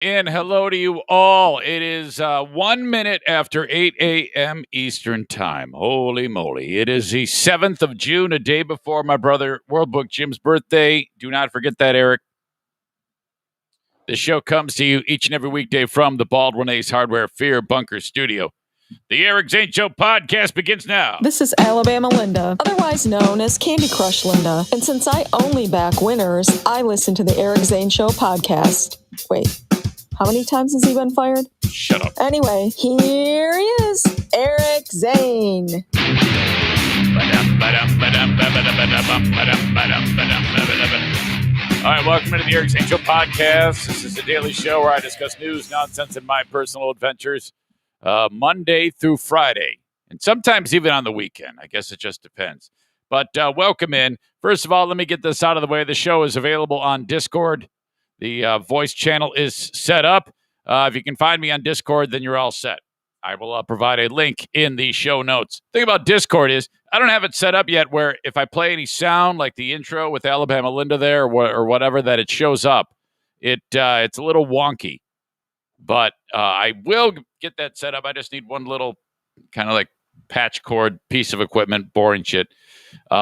And hello to you all. It is 1 minute after 8 a.m. Eastern Time. Holy moly. It is the 7th of June, a day before my brother, World Book Jim's birthday. Do not forget that, Eric. This show comes to you each and every weekday from the Baldwin Ace Hardware Fear Bunker Studio. The Eric Zane Show podcast begins now. This is Alabama Linda, otherwise known as Candy Crush Linda. And since I only back winners, I listen to the Eric Zane Show podcast. Wait, how many times has he been fired? Shut up. Anyway, here he is, Eric Zane. All right, welcome to the Eric Zane Show podcast. This is a daily show where I discuss news, nonsense, and my personal adventures. Monday through Friday, and sometimes even on the weekend. I guess it just depends. But welcome in. First of all, let me get this out of the way. The show is available on Discord. The voice channel is set up. If you can find me on Discord, then you're all set. I will provide a link in the show notes. The thing about Discord is I don't have it set up yet where if I play any sound, like the intro with Alabama Linda there or whatever, that it shows up. It's a little wonky. But I will get that set up. I just need one little kind of like patch cord piece of equipment, boring shit.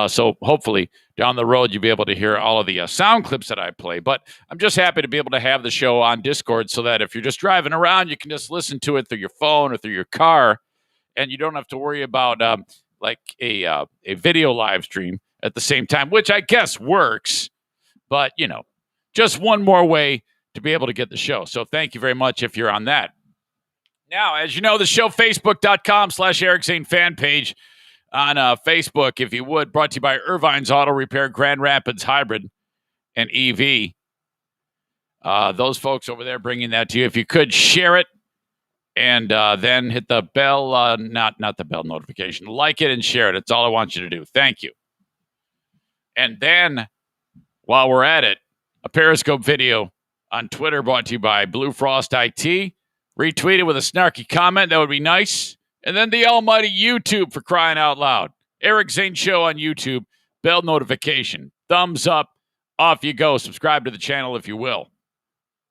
So hopefully down the road, you'll be able to hear all of the sound clips that I play. But I'm just happy to be able to have the show on Discord so that if you're just driving around, you can just listen to it through your phone or through your car. And you don't have to worry about like a video live stream at the same time, which I guess works. But, you know, just one more way to be able to get the show. So thank you very much if you're on that. Now, as you know, the show, facebook.com/Eric Zane fan page on Facebook, if you would, brought to you by Irvine's Auto Repair, Grand Rapids Hybrid and EV. Those folks over there bringing that to you. If you could share it and then hit the bell, not the bell notification, like it and share it. It's all I want you to do. Thank you. And then while we're at it, a Periscope video on Twitter brought to you by Blue Frost IT. Retweet it with a snarky comment. That would be nice. And then the almighty YouTube, for crying out loud. Eric Zane Show on YouTube. Bell notification. Thumbs up. Off you go. Subscribe to the channel if you will.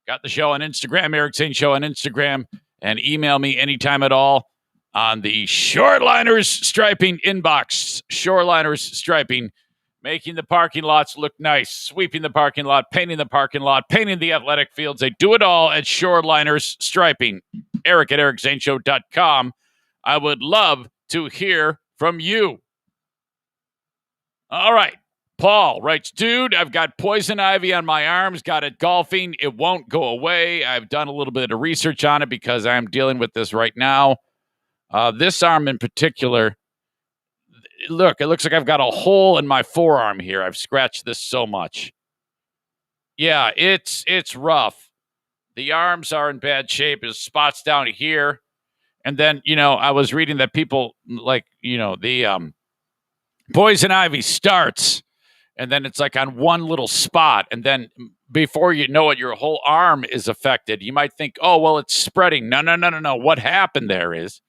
Got the show on Instagram. Eric Zane Show on Instagram. And email me anytime at all on the Shoreliners Striping inbox. Shoreliners Striping. Making the parking lots look nice, sweeping the parking lot, painting the athletic fields. They do it all at Shoreliners Striping. Eric at ericzaneshow.com. I would love to hear from you. All right. Paul writes, dude, I've got poison ivy on my arms, got it golfing. It won't go away. I've done a little bit of research on it because I'm dealing with this right now. This arm in particular, look, it looks like I've got a hole in my forearm here. I've scratched this so much. Yeah, it's rough. The arms are in bad shape. There's spots down here. And then, you know, I was reading that people like, you know, the poison ivy starts and then it's like on one little spot. And then before you know it, your whole arm is affected. You might think, oh, well, it's spreading. No. What happened there is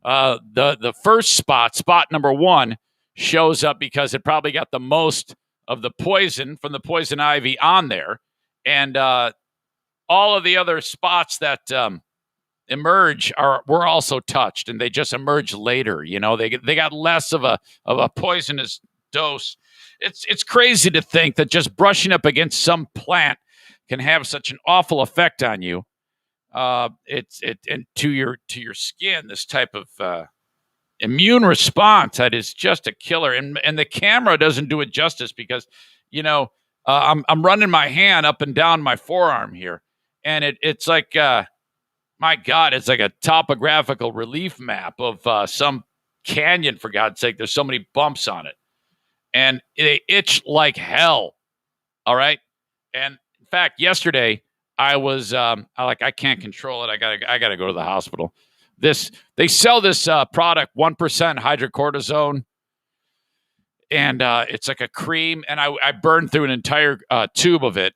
the first spot number one, shows up because it probably got the most of the poison from the poison ivy on there. And all of the other spots that emerge were also touched, and they just emerge later. You know, they got less of a poisonous dose. It's crazy to think that just brushing up against some plant can have such an awful effect on you. And to your skin, this type of immune response that is just a killer. And the camera doesn't do it justice because, you know, I'm running my hand up and down my forearm here, and it's like, my God, it's like a topographical relief map of some canyon. For God's sake, there's so many bumps on it, and they itch like hell. All right, and in fact, yesterday I was I can't control it. I gotta go to the hospital. They sell this product 1% hydrocortisone, and it's like a cream, and I burned through an entire tube of it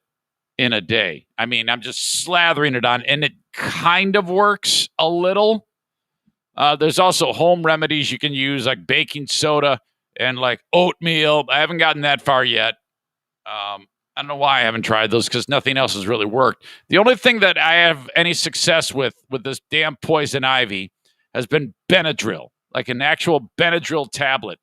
in a day. I mean, I'm just slathering it on, and it kind of works a little. There's also home remedies you can use, like baking soda and like oatmeal. I haven't gotten that far yet. I don't know why I haven't tried those because nothing else has really worked. The only thing that I have any success with this damn poison ivy has been Benadryl, like an actual Benadryl tablet.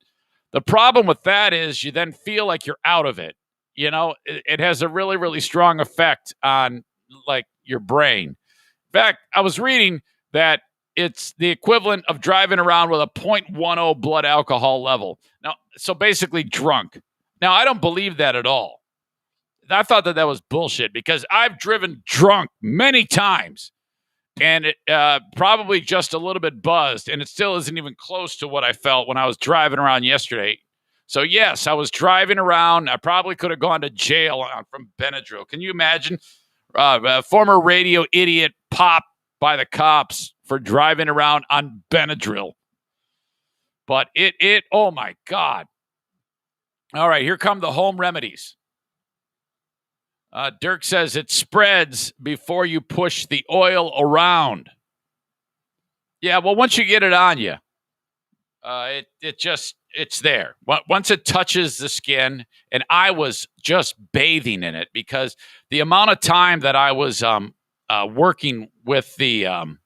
The problem with that is you then feel like you're out of it. You know, it has a really, really strong effect on like your brain. In fact, I was reading that it's the equivalent of driving around with a 0.10 blood alcohol level. Now, so basically drunk. Now, I don't believe that at all. I thought that was bullshit because I've driven drunk many times and it probably just a little bit buzzed, and it still isn't even close to what I felt when I was driving around yesterday. So, yes, I was driving around. I probably could have gone to jail from Benadryl. Can you imagine? A former radio idiot popped by the cops for driving around on Benadryl. But oh, my God. All right, here come the home remedies. Dirk says it spreads before you push the oil around. Yeah, well, once you get it on you, it's there. Once it touches the skin, and I was just bathing in it because the amount of time that I was working with the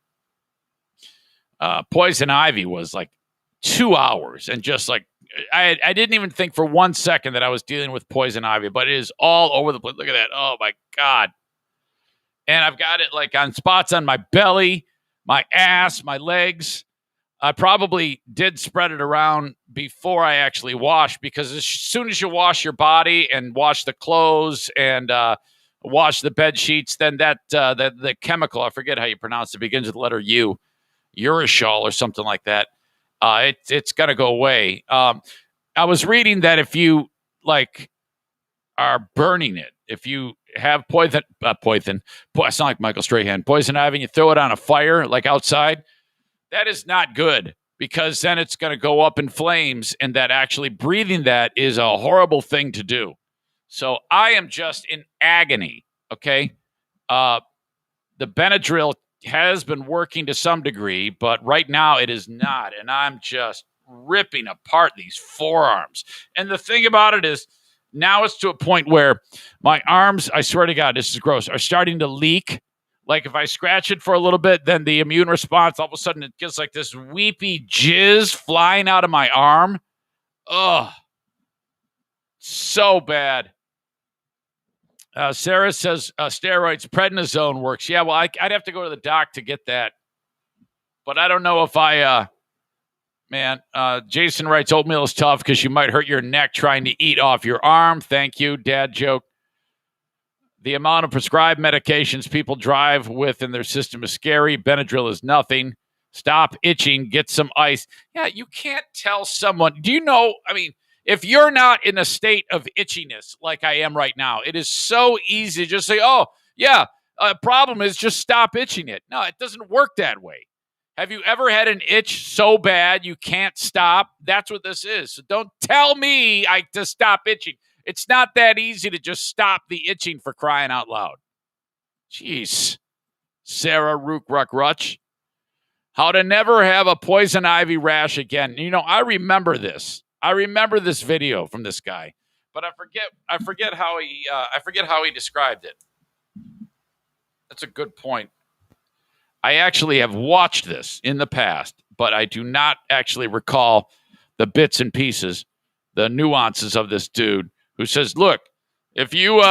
poison ivy was like 2 hours, and just like I didn't even think for 1 second that I was dealing with poison ivy, but it is all over the place. Look at that. Oh, my God. And I've got it like on spots on my belly, my ass, my legs. I probably did spread it around before I actually washed, because as soon as you wash your body and wash the clothes and wash the bed sheets, then the chemical, I forget how you pronounce it, begins with the letter U, urushiol or something like that. It's got to go away. I was reading that if you are burning it, if you have poison, I sound like Michael Strahan, poison ivy, and you throw it on a fire, like outside, that is not good, because then it's going to go up in flames, and that actually breathing that is a horrible thing to do. So I am just in agony. Okay. The Benadryl has been working to some degree, but right now it is not. And I'm just ripping apart these forearms. And the thing about it is, now it's to a point where my arms, I swear to God, this is gross, are starting to leak. Like if I scratch it for a little bit, then the immune response, all of a sudden it gets like this weepy jizz flying out of my arm. Ugh. So bad. Sarah says steroids, prednisone works. Yeah, well, I'd have to go to the doc to get that. But I don't know if Jason writes, oatmeal is tough because you might hurt your neck trying to eat off your arm. Thank you, dad joke. The amount of prescribed medications people drive with in their system is scary. Benadryl is nothing. Stop itching. Get some ice. Yeah, you can't tell someone. Do you know, if you're not in a state of itchiness like I am right now, it is so easy to just say, oh, yeah, problem is just stop itching it. No, it doesn't work that way. Have you ever had an itch so bad you can't stop? That's what this is. So don't tell me to stop itching. It's not that easy to just stop the itching, for crying out loud. Jeez. Sarah Rook-Ruck-Rutch. How to never have a poison ivy rash again. You know, I remember this. I remember this video from this guy, but I forget how he described it. That's a good point. I actually have watched this in the past, but I do not actually recall the bits and pieces, the nuances of this dude who says, look, if you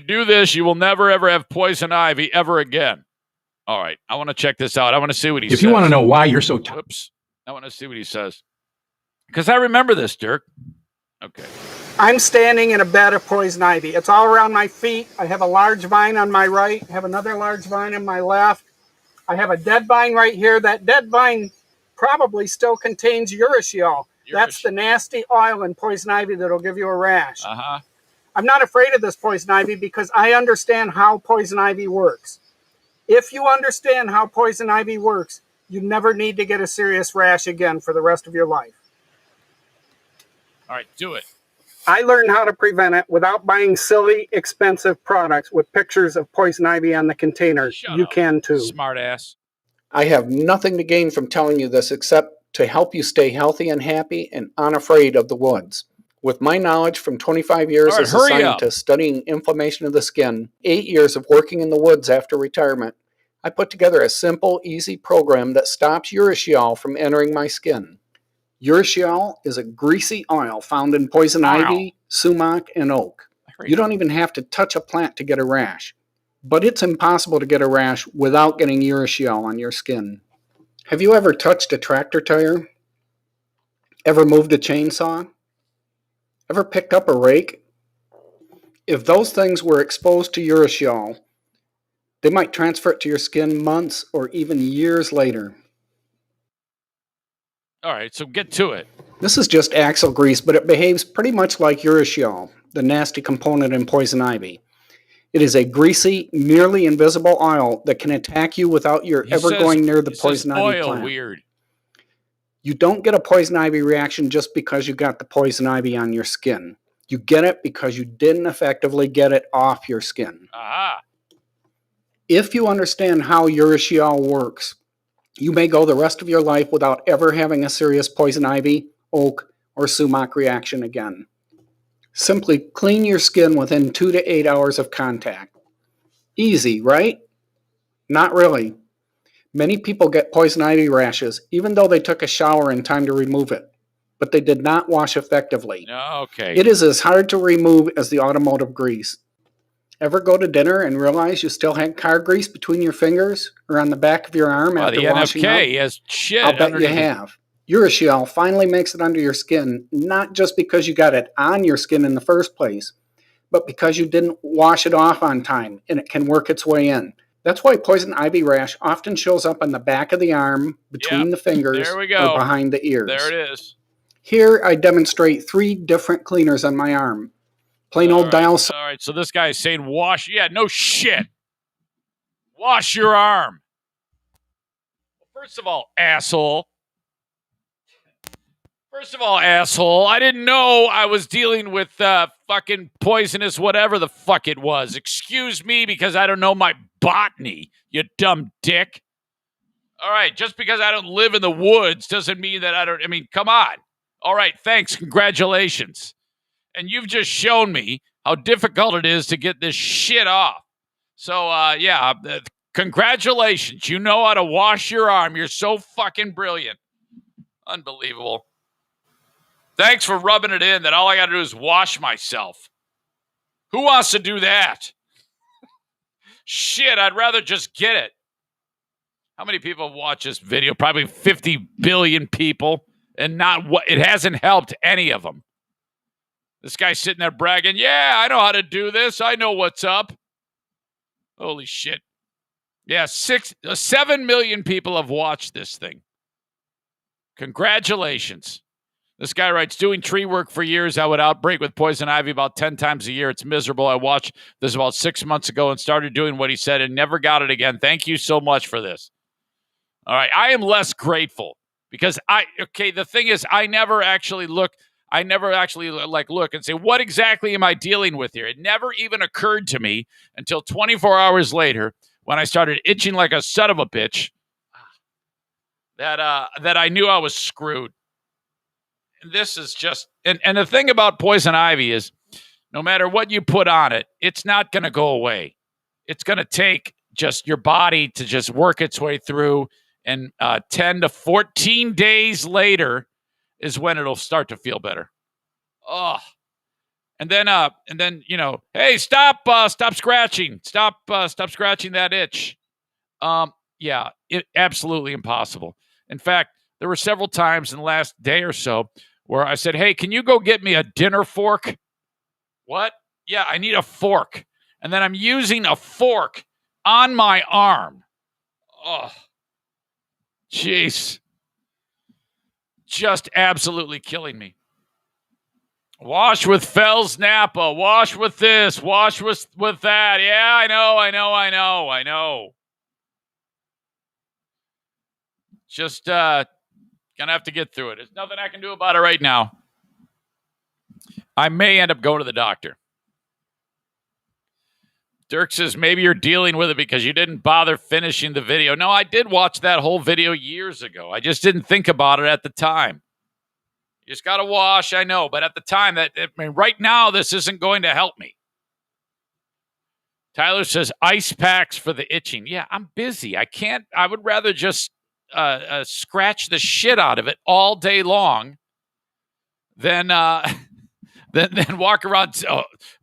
do this, you will never, ever have poison ivy ever again. All right. I want to check this out. I want to see what he says. If you want to know why you're so tough. Oops. I want to see what he says. Because I remember this, Dirk. Okay. I'm standing in a bed of poison ivy. It's all around my feet. I have a large vine on my right. I have another large vine on my left. I have a dead vine right here. That dead vine probably still contains urushiol. That's the nasty oil in poison ivy that'll give you a rash. Uh-huh. I'm not afraid of this poison ivy because I understand how poison ivy works. If you understand how poison ivy works, you never need to get a serious rash again for the rest of your life. All right, do it. I learned how to prevent it without buying silly, expensive products with pictures of poison ivy on the container. You can too. Smart ass. I have nothing to gain from telling you this except to help you stay healthy and happy and unafraid of the woods. With my knowledge from 25 years All right, as a hurry up. scientist studying inflammation of the skin, 8 years of working in the woods after retirement, I put together a simple, easy program that stops urushiol from entering my skin. Urushiol is a greasy oil found in poison ivy, sumac, and oak. You don't even have to touch a plant to get a rash. But it's impossible to get a rash without getting urushiol on your skin. Have you ever touched a tractor tire? Ever moved a chainsaw? Ever picked up a rake? If those things were exposed to urushiol, they might transfer it to your skin months or even years later. All right, so get to it. This is just axle grease, but it behaves pretty much like urushiol, the nasty component in poison ivy. It is a greasy, nearly invisible oil that can attack you without you ever going near the poison ivy plant. Weird. You don't get a poison ivy reaction just because you got the poison ivy on your skin. You get it because you didn't effectively get it off your skin. Aha. If you understand how urushiol works, you may go the rest of your life without ever having a serious poison ivy, oak, or sumac reaction again. Simply clean your skin within 2 to 8 hours of contact. Easy, right? Not really. Many people get poison ivy rashes even though they took a shower in time to remove it, but they did not wash effectively. Okay. It is as hard to remove as the automotive grease. Ever go to dinner and realize you still had car grease between your fingers or on the back of your arm after washing up? The NFK has shit. I'll bet you have. Urushiol finally makes it under your skin, not just because you got it on your skin in the first place, but because you didn't wash it off on time and it can work its way in. That's why poison ivy rash often shows up on the back of the arm, between the fingers, or behind the ears. There it is. Here I demonstrate 3 different cleaners on my arm. Plain old dial. All right, so this guy is saying wash. Yeah, no shit. Wash your arm. First of all, asshole. I didn't know I was dealing with fucking poisonous whatever the fuck it was. Excuse me because I don't know my botany, you dumb dick. All right, just because I don't live in the woods doesn't mean that I mean, come on. All right, thanks, congratulations. And you've just shown me how difficult it is to get this shit off. So, congratulations. You know how to wash your arm. You're so fucking brilliant. Unbelievable. Thanks for rubbing it in that all I got to do is wash myself. Who wants to do that? Shit, I'd rather just get it. How many people have watched this video? Probably 50 billion people. And it hasn't helped any of them. This guy's sitting there bragging, yeah, I know how to do this. I know what's up. Holy shit. Yeah, 7 million people have watched this thing. Congratulations. This guy writes, doing tree work for years, I would outbreak with poison ivy about 10 times a year. It's miserable. I watched this about 6 months ago and started doing what he said and never got it again. Thank you so much for this. All right, I am less grateful because the thing is, I never actually look and say, what exactly am I dealing with here? It never even occurred to me until 24 hours later when I started itching like a son of a bitch that I knew I was screwed. And this is just, and the thing about poison ivy is no matter what you put on it, it's not going to go away. It's going to take just your body to just work its way through. And 10 to 14 days later is when it'll start to feel better. Oh, and then hey, stop scratching, stop scratching that itch. Absolutely impossible. In fact, there were several times in the last day or so where I said, hey, can you go get me a dinner fork? What? Yeah, I need a fork. And then I'm using a fork on my arm. Oh, jeez. Just absolutely killing me. Wash with Fells Napa. Wash with this. Wash with that. Yeah, I know. Just gonna have to get through it. There's nothing I can do about it right now. I may end up going to the doctor. Dirk says, maybe you're dealing with it because you didn't bother finishing the video. No, I did watch that whole video years ago. I just didn't think about it at the time. You just got to wash, I know. But at the time, right now, this isn't going to help me. Tyler says, ice packs for the itching. Yeah, I'm busy. I would rather just scratch the shit out of it all day long than walk around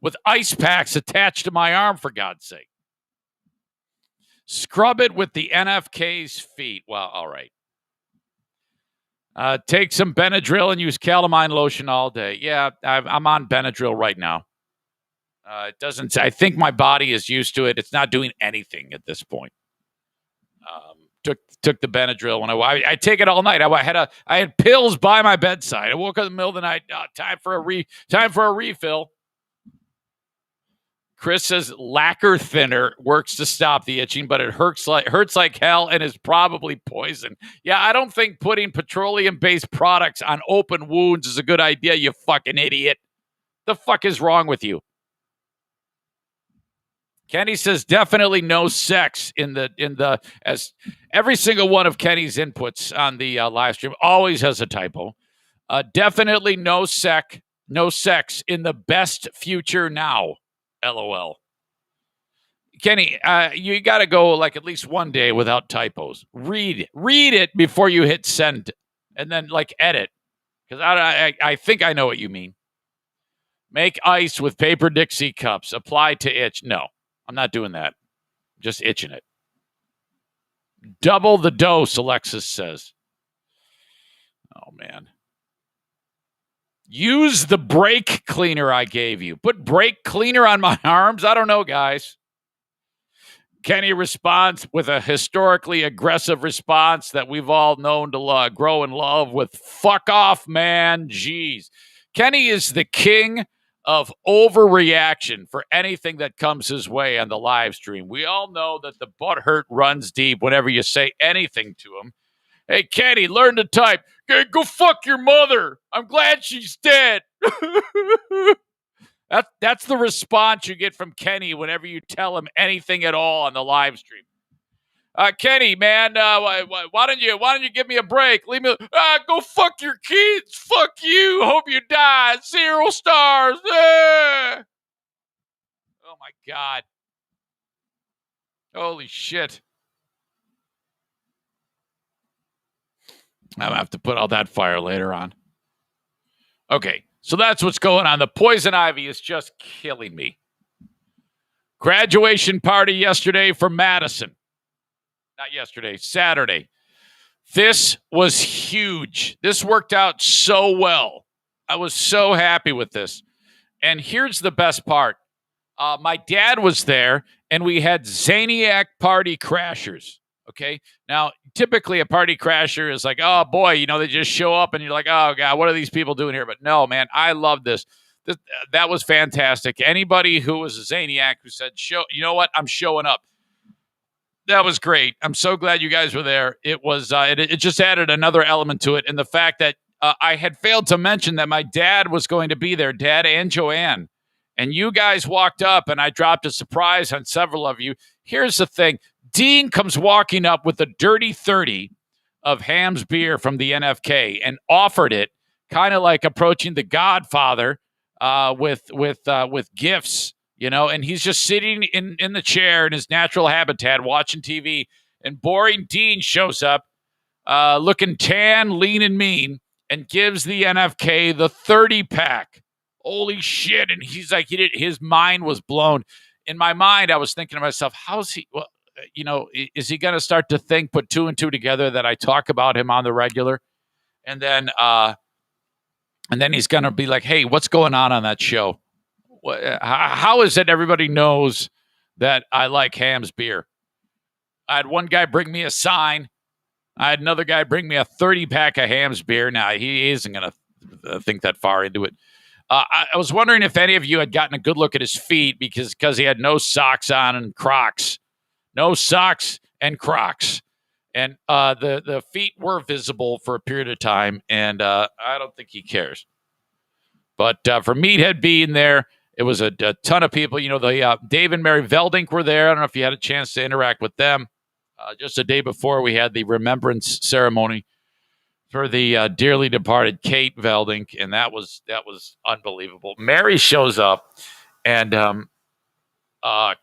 with ice packs attached to my arm, for God's sake. Scrub it with the NFK's feet. Well, all right. Take some Benadryl and use calamine lotion all day. Yeah, I'm on Benadryl right now. It doesn't. I think my body is used to it. It's not doing anything at this point. Took the Benadryl when I take it all night. I had pills by my bedside. I woke up in the middle of the night. Time for a refill. Chris says lacquer thinner works to stop the itching, but it hurts like hell and is probably poison. Yeah, I don't think putting petroleum-based products on open wounds is a good idea, you fucking idiot. The fuck is wrong with you? Kenny says definitely no sex as every single one of Kenny's inputs on the live stream always has a typo. Definitely no sex in the best future now. LOL. Kenny, you got to go like at least one day without typos. Read it before you hit send, and then like edit, because I think I know what you mean. Make ice with paper Dixie cups. Apply to itch. No, I'm not doing that. Just itching it. Double the dose, Alexis says. Oh, man. Use the brake cleaner I gave you. Put brake cleaner on my arms? I don't know, guys. Kenny responds with a historically aggressive response that we've all known to grow in love with. Fuck off, man. Jeez. Kenny is the king of overreaction for anything that comes his way on the live stream. We all know that the butthurt runs deep whenever you say anything to him. Hey, Kenny, learn to type. Go fuck your mother. I'm glad she's dead. That's the response you get from Kenny whenever you tell him anything at all on the live stream. Kenny, man, why don't you give me a break? Leave me. Go fuck your kids. Fuck you. Hope you die. 0 stars. Oh my God. Holy shit. I'll have to put out that fire later on. Okay, so that's what's going on. The poison ivy is just killing me. Graduation party yesterday for Madison. Not yesterday, Saturday. This was huge. This worked out so well. I was so happy with this. And here's the best part. My dad was there, and we had Zaniac party crashers. Okay. Now, typically a party crasher is like, oh boy, they just show up and you're like, oh God, what are these people doing here? But no, man, I love this. That was fantastic. Anybody who was a Zaniac who said, you know what? I'm showing up. That was great. I'm so glad you guys were there. It was, it just added another element to it. And the fact that I had failed to mention that my dad was going to be there, Dad and Joanne. And you guys walked up and I dropped a surprise on several of you. Here's the thing. Dean comes walking up with a dirty 30 of Ham's beer from the NFK and offered it, kind of like approaching the Godfather with gifts, and he's just sitting in the chair in his natural habitat watching TV, and boring Dean shows up looking tan, lean, and mean, and gives the NFK the 30-pack. Holy shit. And he's like, his mind was blown. In my mind, I was thinking to myself, how's he... Well, is he going to start to put 2 and 2 together that I talk about him on the regular? And then he's going to be like, hey, what's going on that show? How is it everybody knows that I like Ham's beer? I had one guy bring me a sign. I had another guy bring me a 30-pack of Ham's beer. Now, he isn't going to think that far into it. I was wondering if any of you had gotten a good look at his feet because he had no socks on and Crocs. No socks and Crocs. And the feet were visible for a period of time, and I don't think he cares. But for Meathead being there, it was a ton of people. The Dave and Mary Veldink were there. I don't know if you had a chance to interact with them. Just a day before, we had the remembrance ceremony for the dearly departed Kate Veldink, and that was unbelievable. Mary shows up, and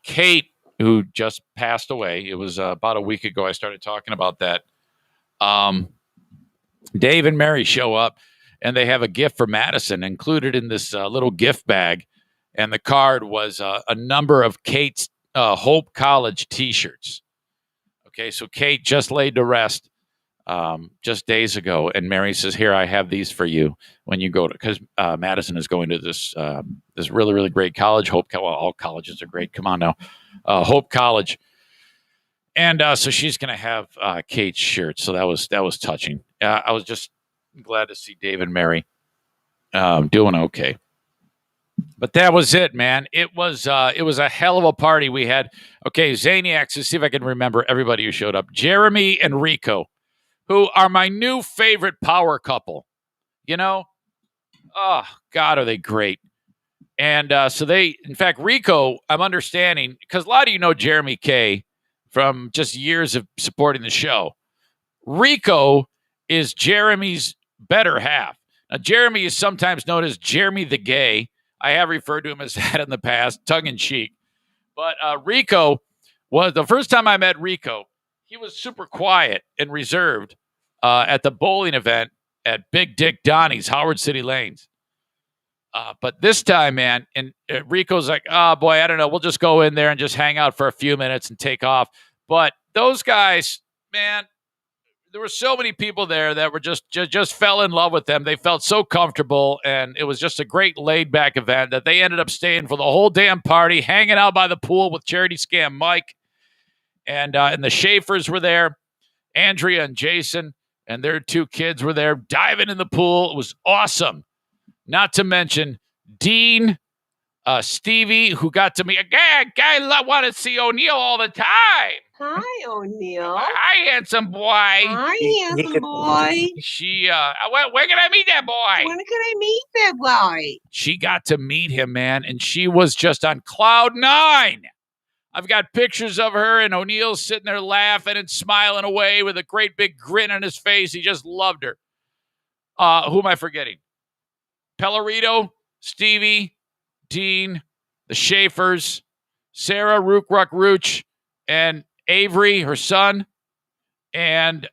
Kate, who just passed away, it was about a week ago I started talking about that. Dave and Mary show up, and they have a gift for Madison included in this little gift bag, and the card was a number of Kate's Hope College T-shirts. Okay, so Kate just laid to rest just days ago, and Mary says, "Here, I have these for you when you go to," because Madison is going to this really, really great college. Hope, well, all colleges are great. Come on now, Hope College, and so she's going to have Kate's shirt. So that was touching. I was just glad to see Dave and Mary doing okay. But that was it, man. It was a hell of a party we had. Okay, Zaniacs. Let's see if I can remember everybody who showed up. Jeremy and Rico, who are my new favorite power couple. You know? Oh, God, are they great. And so they, in fact, Rico, I'm understanding, because a lot of you know Jeremy K from just years of supporting the show. Rico is Jeremy's better half. Now, Jeremy is sometimes known as Jeremy the Gay. I have referred to him as that in the past, tongue-in-cheek. But Rico was, the first time I met Rico, he was super quiet and reserved at the bowling event at Big Dick Donnie's, Howard City Lanes. But this time, man, and Rico's like, oh, boy, I don't know. We'll just go in there and just hang out for a few minutes and take off. But those guys, man, there were so many people there that were just fell in love with them. They felt so comfortable, and it was just a great laid-back event that they ended up staying for the whole damn party, hanging out by the pool with Charity Scam Mike. And the Schaefers were there. Andrea and Jason and their two kids were there diving in the pool. It was awesome. Not to mention Dean, Stevie, who got to meet a guy want to see O'Neill all the time. Hi, O'Neill. Hi, handsome boy. Hi, handsome boy. She, where can I meet that boy? When can I meet that boy? She got to meet him, man, and she was just on cloud nine. I've got pictures of her, and O'Neill sitting there laughing and smiling away with a great big grin on his face. He just loved her. Who am I forgetting? Pellerito, Stevie, Dean, the Schaefers, Sarah Rook, and Avery, her son, and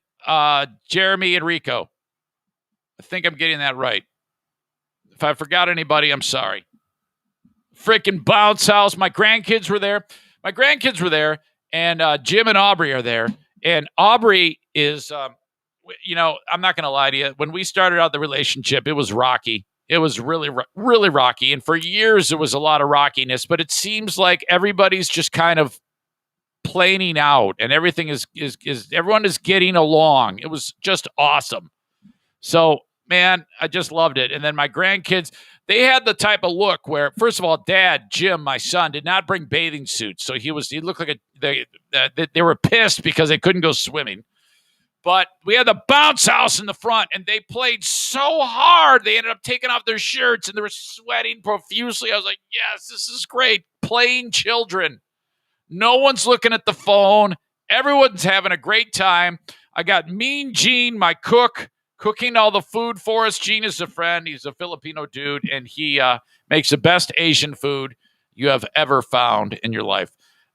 Jeremy and Rico. I think I'm getting that right. If I forgot anybody, I'm sorry. Freaking bounce house. My grandkids were there. And Jim and Aubrey are there. And Aubrey is, I'm not going to lie to you. When we started out the relationship, it was rocky. It was really, really rocky. And for years, there was a lot of rockiness. But it seems like everybody's just kind of planing out, and everything is everyone is getting along. It was just awesome. So, man, I just loved it. And then my grandkids, they had the type of look where, first of all, Dad, Jim, my son, did not bring bathing suits. So he looked like they were pissed because they couldn't go swimming. But we had the bounce house in the front, and they played so hard. They ended up taking off their shirts, and they were sweating profusely. I was like, yes, this is great. Playing children. No one's looking at the phone. Everyone's having a great time. I got Mean Gene, my cook, cooking all the food for us. Gene is a friend. He's a Filipino dude, and he makes the best Asian food you have ever found in your life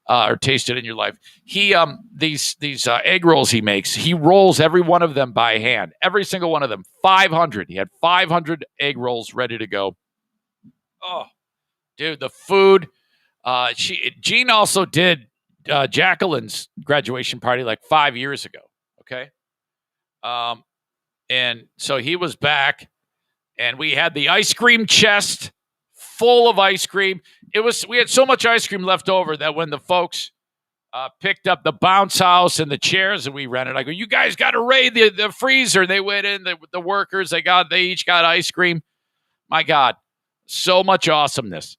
or tasted in your life. He these egg rolls he makes, he rolls every one of them by hand. Every single one of them. 500. He had 500 egg rolls ready to go. Oh, dude, the food. Gene also did Jacqueline's graduation party like 5 years ago. Okay. And so he was back, and we had the ice cream chest full of ice cream. We had so much ice cream left over that when the folks picked up the bounce house and the chairs that we rented, I go, you guys got to raid the freezer. They went in, the workers, they each got ice cream. My God, so much awesomeness.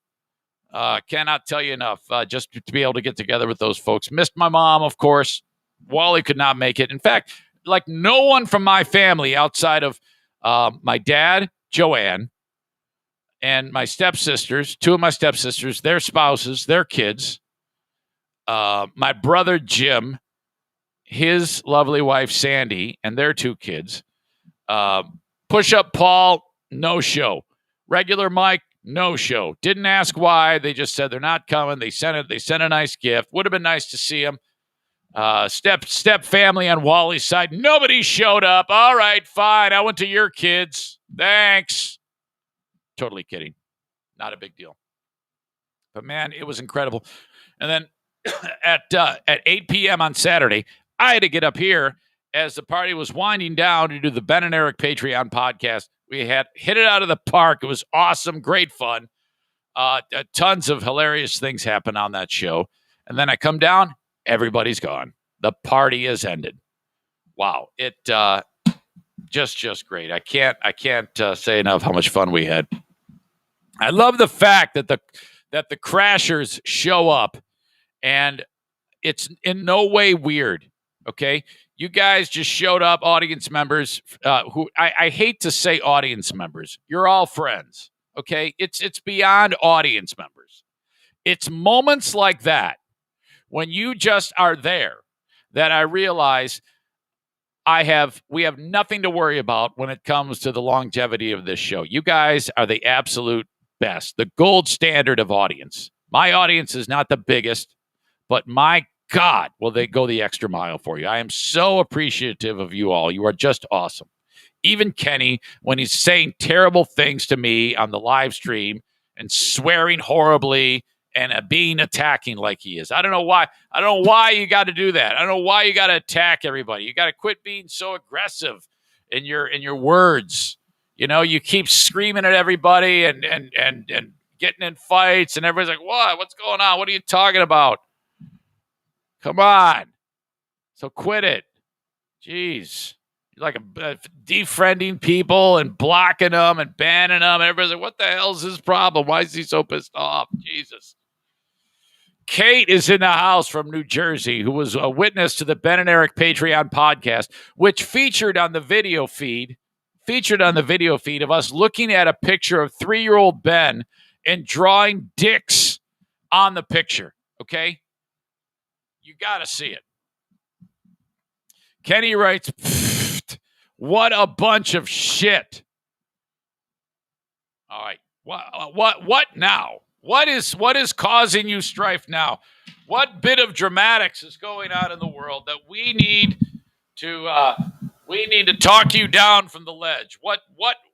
Cannot tell you enough. Just to be able to get together with those folks. Missed my mom, of course. Wally could not make it. In fact, like no one from my family outside of my dad, Joanne, and my stepsisters, two of my stepsisters, their spouses, their kids, my brother Jim, his lovely wife Sandy, and their two kids, Push-Up Paul, no show. Regular Mike, no show. Didn't ask why. They just said they're not coming. They sent it. They sent a nice gift. Would have been nice to see them. Step family on Wally's side. Nobody showed up. All right, fine. I went to your kids. Thanks. Totally kidding. Not a big deal. But man, it was incredible. And then at 8 p.m. on Saturday, I had to get up here as the party was winding down to do the Ben and Eric Patreon podcast. We had hit it out of the park. It was awesome, great fun. Tons of hilarious things happened on that show. And then I come down, everybody's gone. The party has ended. Wow, it just great. I can't say enough how much fun we had. I love the fact that the Crashers show up, and it's in no way weird. Okay, you guys just showed up, audience members. Who I hate to say audience members. You're all friends. Okay, it's beyond audience members. It's moments like that when you just are there that I realize we have nothing to worry about when it comes to the longevity of this show. You guys are the absolute best, the gold standard of audience. My audience is not the biggest, but my God, will they go the extra mile for you. I am so appreciative of you all. You are just awesome. Even Kenny, when he's saying terrible things to me on the live stream and swearing horribly and being attacking like he is. I don't know why. I don't know why you got to do that. I don't know why you got to attack everybody. You got to quit being so aggressive in your words. You know, you keep screaming at everybody and getting in fights, and everybody's like, "What? What's going on? What are you talking about? Come on." So quit it. Jeez. You're like defriending people and blocking them and banning them. And everybody's like, what the hell's his problem? Why is he so pissed off? Jesus. Kate is in the house from New Jersey, who was a witness to the Ben and Eric Patreon podcast, which featured on the video feed of us looking at a picture of 3-year-old Ben and drawing dicks on the picture. Okay? You got to see it. Kenny writes, what a bunch of shit. All right. What now? What is causing you strife now? What bit of dramatics is going on in the world that we need to talk you down from the ledge?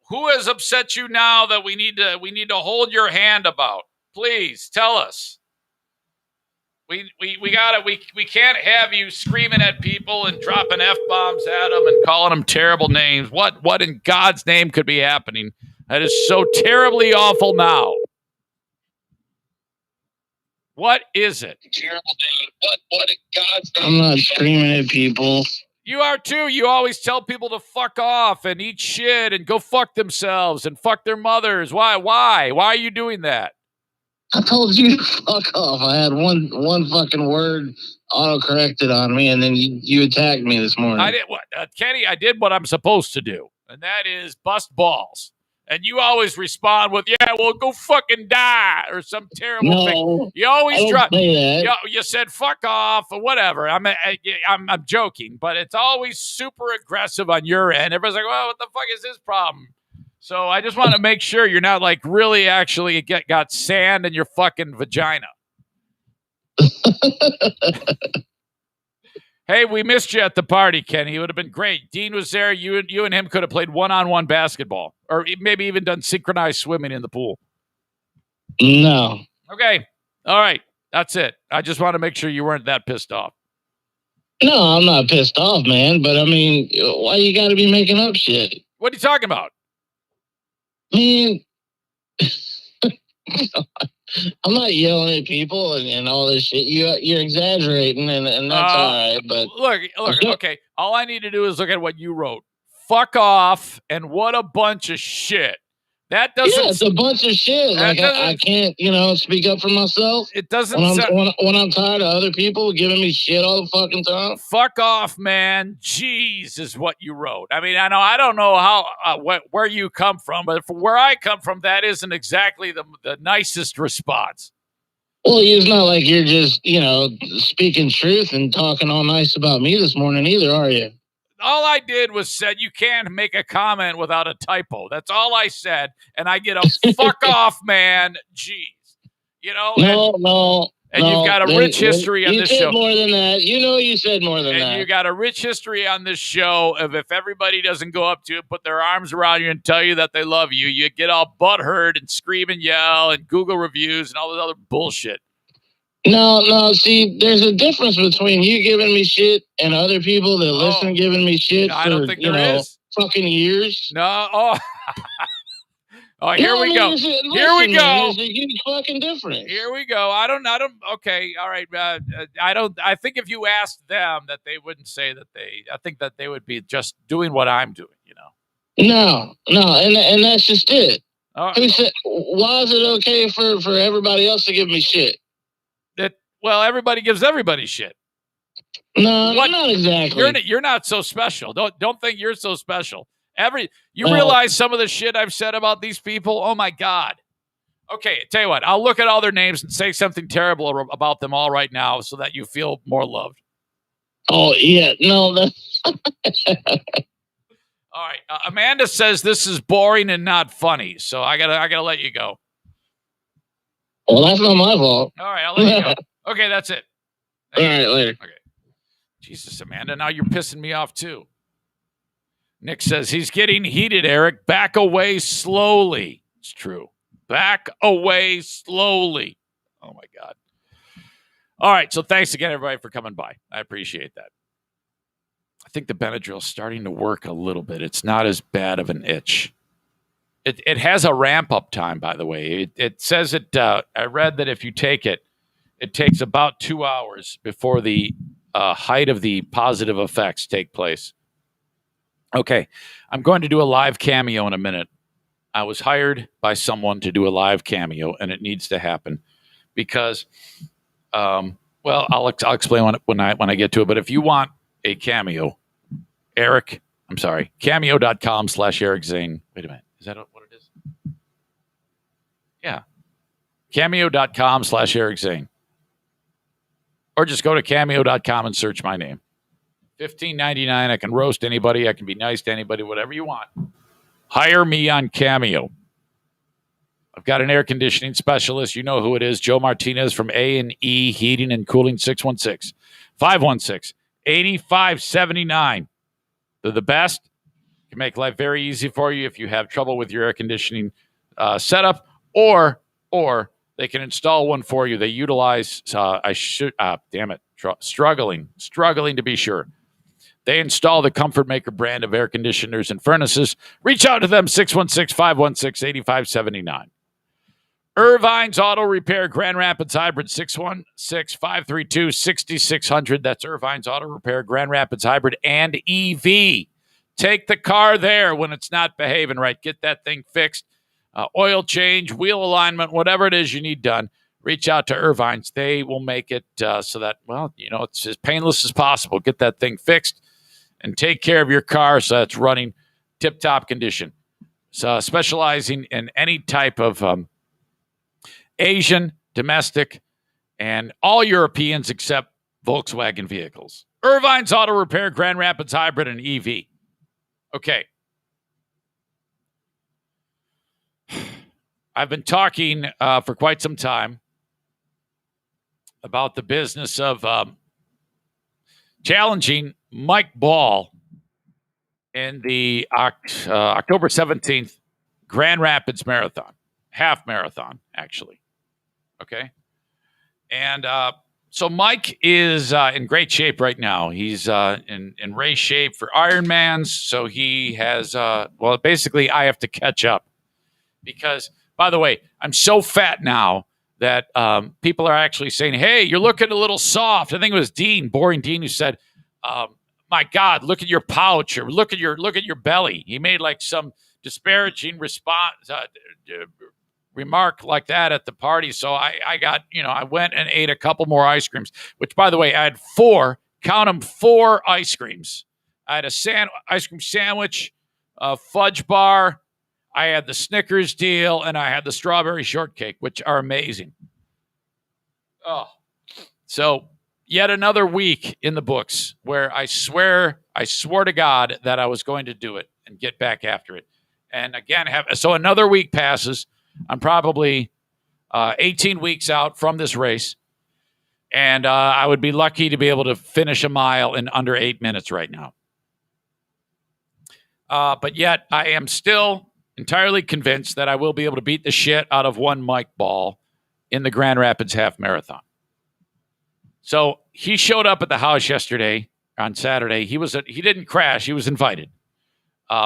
Who has upset you now that we need to hold your hand about? Please tell us. We can't have you screaming at people and dropping F-bombs at them and calling them terrible names. What in God's name could be happening? That is so terribly awful now. What is it? Terrible name. What in God's name? I'm not screaming at people. You are too. You always tell people to fuck off and eat shit and go fuck themselves and fuck their mothers. Why? Why are you doing that? I told you to fuck off. I had one fucking word auto-corrected on me, and then you attacked me this morning. I did what, Kenny? I did what I'm supposed to do, and that is bust balls. And you always respond with, "Yeah, well, go fucking die," or some terrible thing. You always drop. You said "fuck off" or whatever. I'm joking, but it's always super aggressive on your end. Everybody's like, "Well, what the fuck is his problem?" So I just want to make sure you're not like really actually got sand in your fucking vagina. Hey, we missed you at the party, Kenny. It would have been great. Dean was there. You and him could have played one-on-one basketball, or maybe even done synchronized swimming in the pool. No. Okay. All right. That's it. I just want to make sure you weren't that pissed off. No, I'm not pissed off, man. But I mean, why you got to be making up shit? What are you talking about? I mean, I'm not yelling at people and all this shit. You're exaggerating, and that's all right. But look, okay. All I need to do is look at what you wrote. Fuck off, and what a bunch of shit. That doesn't. Yeah, it's a bunch of shit. Like I can't, speak up for myself. It doesn't. When I'm tired of other people giving me shit all the fucking time. Fuck off, man. Jeez, is what you wrote. I mean, I don't know how where you come from, but from where I come from, that isn't exactly the nicest response. Well, it's not like you're just speaking truth and talking all nice about me this morning either, are you? all I did was said you can't make a comment without a typo. That's all I said, and I get a fuck off, man. Jeez, No. And you've got a rich history on this show. You said more than that. You said more than that. And you got a rich history on this show of if everybody doesn't go up to you, put their arms around you and tell you that they love you, you get all butthurt and scream and yell and Google reviews and all this other bullshit. No. See, there's a difference between you giving me shit and other people that listen giving me shit I don't think there is. Fucking years. No. Oh, here we go. Here we go. There's a huge fucking difference. Here we go. I don't. Okay. All right. I don't. I think if you asked them, that they wouldn't say that they. I think that they would be just doing what I'm doing. No, and that's just it. Who said? Why is it okay for everybody else to give me shit? Well, everybody gives everybody shit. No, not exactly. You're not so special. Don't think you're so special. You realize some of the shit I've said about these people? Oh my God. Okay, tell you what, I'll look at all their names and say something terrible about them all right now so that you feel more loved. Oh yeah, no, that's all right. Amanda says this is boring and not funny, so I gotta let you go. Well, that's not my fault. All right, I'll let you go. Okay, that's it. All right, later. Okay. Jesus, Amanda, now you're pissing me off too. Nick says he's getting heated, Eric. Back away slowly. It's true. Back away slowly. Oh, my God. All right, so thanks again, everybody, for coming by. I appreciate that. I think the Benadryl's starting to work a little bit. It's not as bad of an itch. It has a ramp-up time, by the way. It says I read that if you take it, it takes about 2 hours before the height of the positive effects take place. Okay, I'm going to do a live cameo in a minute. I was hired by someone to do a live cameo, and it needs to happen because, I'll explain when I get to it. But if you want a cameo, cameo.com/Eric Zane. Wait a minute, is that what it is? Yeah, cameo.com/Eric Zane, or just go to cameo.com and search my name. $15.99. I can roast anybody. I can be nice to anybody, whatever you want. Hire me on Cameo. I've got an air conditioning specialist. You know who it is. Joe Martinez from A&E Heating and Cooling, 616-516-8579. They're the best. Can make life very easy for you if you have trouble with your air conditioning setup, or they can install one for you. They utilize, struggling to be sure. They install the Comfort Maker brand of air conditioners and furnaces. Reach out to them, 616-516-8579. Irvine's Auto Repair, Grand Rapids Hybrid, 616-532-6600. That's Irvine's Auto Repair, Grand Rapids Hybrid, and EV. Take the car there when it's not behaving right. Get that thing fixed. Oil change, wheel alignment, whatever it is you need done. Reach out to Irvine's. They will make it so that, it's as painless as possible. Get that thing fixed and take care of your car so it's running tip-top condition. So specializing in any type of Asian, domestic, and all Europeans except Volkswagen vehicles. Irvine's Auto Repair, Grand Rapids Hybrid, and EV. Okay. I've been talking for quite some time about the business of challenging Mike Ball in the October 17th Grand Rapids Marathon, half marathon, actually. Okay. And so Mike is in great shape right now. He's in race shape for Ironmans. So he has, basically I have to catch up because, by the way, I'm so fat now that people are actually saying, hey, you're looking a little soft. I think it was Boring Dean, who said, my God, look at your pouch or look at your belly. He made like some disparaging remark like that at the party. So I got, I went and ate a couple more ice creams, which, by the way, I had 4 ice creams. I had a ice cream sandwich, a fudge bar. I had the Snickers deal, and I had the strawberry shortcake, which are amazing. Oh, so, yet another week in the books where I swore to God that I was going to do it and get back after it. And again, so another week passes. I'm probably 18 weeks out from this race. And I would be lucky to be able to finish a mile in under 8 minutes right now. But yet I am still entirely convinced that I will be able to beat the shit out of one Mike Ball in the Grand Rapids Half Marathon. So he showed up at the house yesterday on Saturday. He didn't crash. He was invited.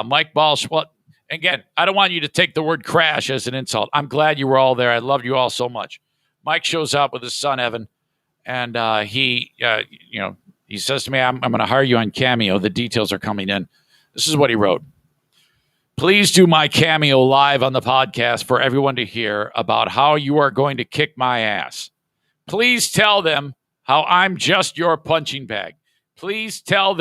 Mike Ball. Well, again, I don't want you to take the word crash as an insult. I'm glad you were all there. I loved you all so much. Mike shows up with his son, Evan, and he says to me, I'm going to hire you on Cameo. The details are coming in. This is what he wrote. Please do my cameo live on the podcast for everyone to hear about how you are going to kick my ass. Please tell them how I'm just your punching bag. Please let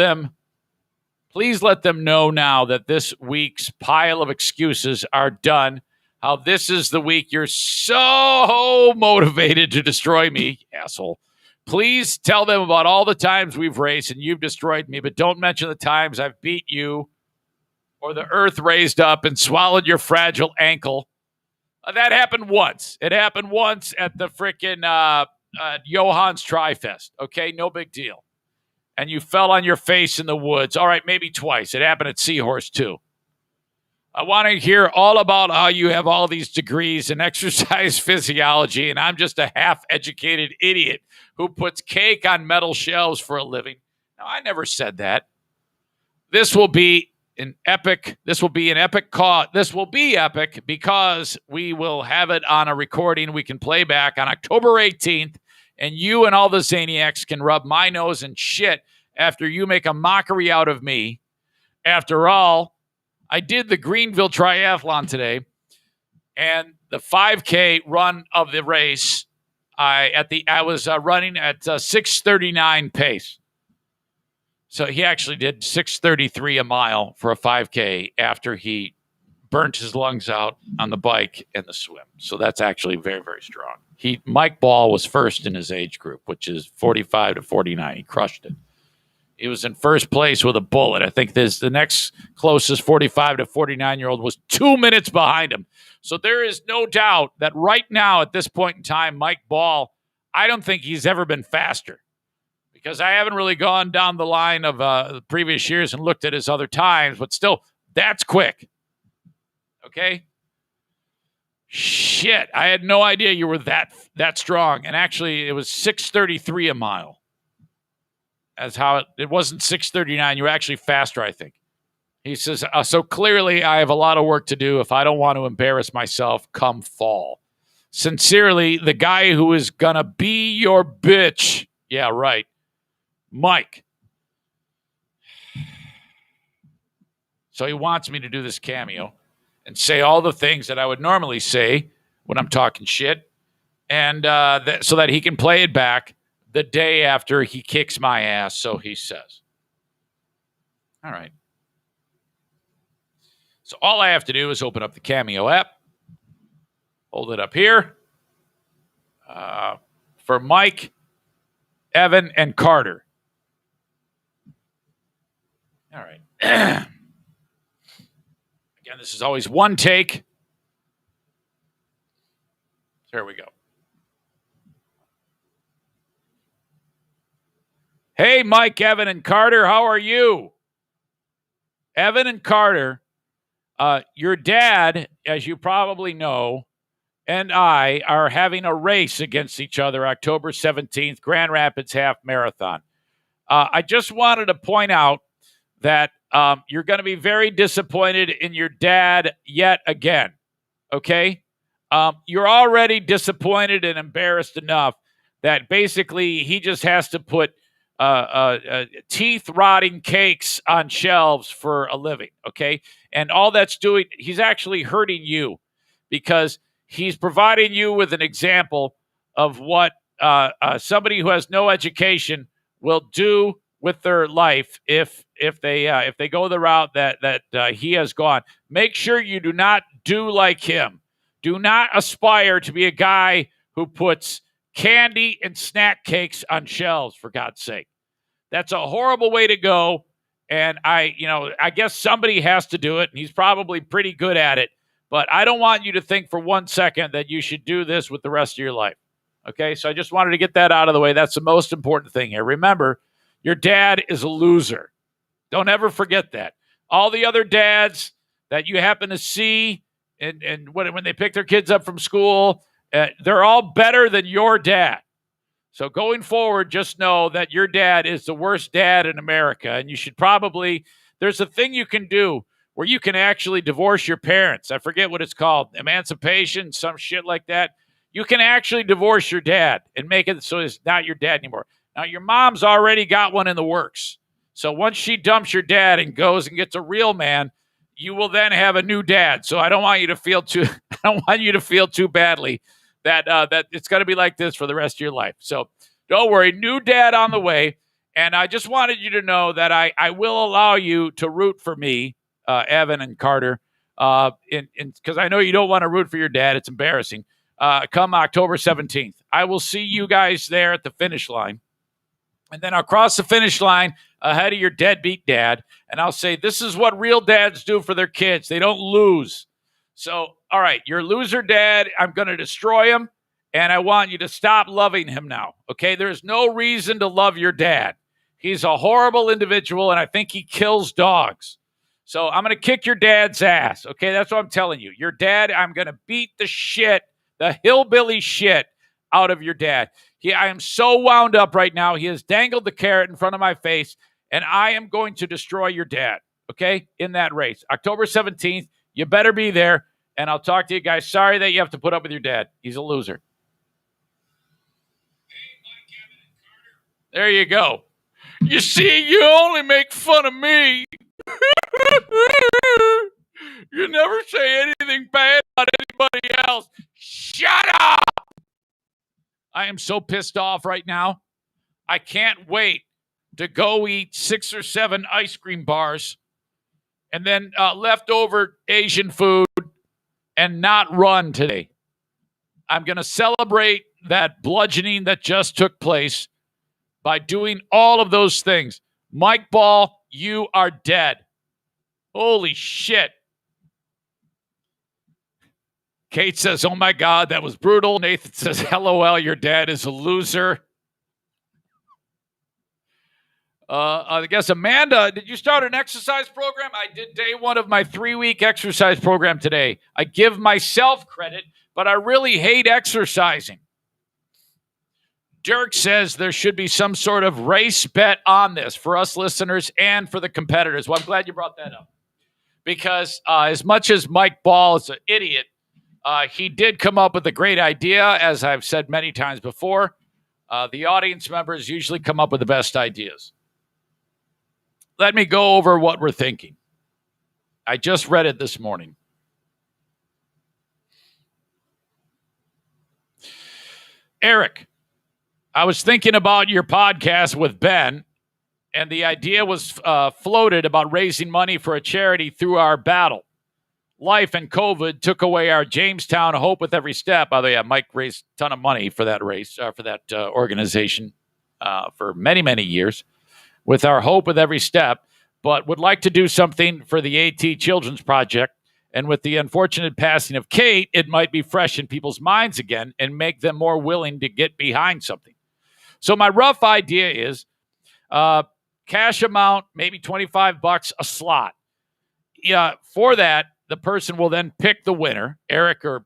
them know now that this week's pile of excuses are done. How this is the week you're so motivated to destroy me, asshole. Please tell them about all the times we've raced and you've destroyed me, but don't mention the times I've beat you or the earth raised up and swallowed your fragile ankle. That happened once. It happened once at the frickin' Johann's Tri-Fest. Okay, no big deal. And you fell on your face in the woods. All right, maybe twice. It happened at Seahorse, too. I want to hear all about how you have all these degrees in exercise physiology, and I'm just a half-educated idiot who puts cake on metal shelves for a living. Now, I never said that. This will be epic because we will have it on a recording we can play back on October 18th, and you and all the Zaniacs can rub my nose in shit after you make a mockery out of me. After all, I did the Greenville Triathlon today, and the 5K run of the race, I was running at 6:39 pace. So he actually did 6:33 a mile for a 5K after he burnt his lungs out on the bike and the swim. So that's actually very, very strong. Mike Ball was first in his age group, which is 45 to 49. He crushed it. He was in first place with a bullet. I think the next closest 45 to 49-year-old was 2 minutes behind him. So there is no doubt that right now at this point in time, Mike Ball, I don't think he's ever been faster. Because I haven't really gone down the line of the previous years and looked at his other times, but still, that's quick. Okay? Shit, I had no idea you were that strong. And actually, it was 6:33 a mile. As how it wasn't 6:39. You were actually faster, I think. He says, so clearly I have a lot of work to do if I don't want to embarrass myself come fall. Sincerely, the guy who is going to be your bitch. Yeah, right. Mike. So he wants me to do this cameo and say all the things that I would normally say when I'm talking shit, and so that he can play it back the day after he kicks my ass, so he says. All right. So all I have to do is open up the Cameo app, hold it up here, for Mike, Evan, and Carter. All right. Again, this is always one take. There we go. Hey, Mike, Evan, and Carter, how are you? Evan and Carter, your dad, as you probably know, and I are having a race against each other October 17th, Grand Rapids Half Marathon. I just wanted to point out that you're going to be very disappointed in your dad yet again, okay? You're already disappointed and embarrassed enough that basically he just has to put teeth-rotting cakes on shelves for a living, okay? And all that's doing, he's actually hurting you because he's providing you with an example of what somebody who has no education will do with their life if they go the route that he has gone. Make sure you do not do like him. Do not aspire to be a guy who puts candy and snack cakes on shelves, for God's sake. That's a horrible way to go. And I guess somebody has to do it, and he's probably pretty good at it. But I don't want you to think for 1 second that you should do this with the rest of your life. Okay, so I just wanted to get that out of the way. That's the most important thing here. Remember, your dad is a loser. Don't ever forget that. All the other dads that you happen to see and when they pick their kids up from school, they're all better than your dad. So going forward, just know that your dad is the worst dad in America, and you should probably, there's a thing you can do where you can actually divorce your parents. I forget what it's called, emancipation, some shit like that. You can actually divorce your dad and make it so it's not your dad anymore. Now, your mom's already got one in the works. So once she dumps your dad and goes and gets a real man, you will then have a new dad. So I don't want you to feel too badly that it's going to be like this for the rest of your life. So don't worry, new dad on the way. And I just wanted you to know that I will allow you to root for me, Evan and Carter, because I know you don't want to root for your dad. It's embarrassing. Come October 17th. I will see you guys there at the finish line. And then I'll cross the finish line ahead of your deadbeat dad. And I'll say, this is what real dads do for their kids. They don't lose. So, all right, your loser dad, I'm going to destroy him. And I want you to stop loving him now. Okay? There's no reason to love your dad. He's a horrible individual, and I think he kills dogs. So I'm going to kick your dad's ass. Okay? That's what I'm telling you. Your dad, I'm going to beat the hillbilly shit out of your dad. I am so wound up right now. He has dangled the carrot in front of my face, and I am going to destroy your dad, okay, in that race. October 17th, you better be there, and I'll talk to you guys. Sorry that you have to put up with your dad. He's a loser. There you go. You see, you only make fun of me. You never say anything bad about anybody else. Shut up! I am so pissed off right now. I can't wait to go eat 6 or 7 ice cream bars and then leftover Asian food and not run today. I'm going to celebrate that bludgeoning that just took place by doing all of those things. Mike Ball, you are dead. Holy shit. Kate says, oh my God, that was brutal. Nathan says, LOL, your dad is a loser. I guess, Amanda, did you start an exercise program? I did day 1 of my 3-week exercise program today. I give myself credit, but I really hate exercising. Dirk says there should be some sort of race bet on this for us listeners and for the competitors. Well, I'm glad you brought that up. Because as much as Mike Ball is an idiot, he did come up with a great idea, as I've said many times before. The audience members usually come up with the best ideas. Let me go over what we're thinking. I just read it this morning. Eric, I was thinking about your podcast with Ben, and the idea was floated about raising money for a charity through our battle. Life and COVID took away our Jamestown Hope with Every Step. By the way, Mike raised a ton of money for that race, for that organization for many, many years with our Hope with Every Step, but would like to do something for the AT Children's Project. And with the unfortunate passing of Kate, it might be fresh in people's minds again and make them more willing to get behind something. So my rough idea is cash amount, maybe $25 a slot. Yeah, for that, the person will then pick the winner, Eric or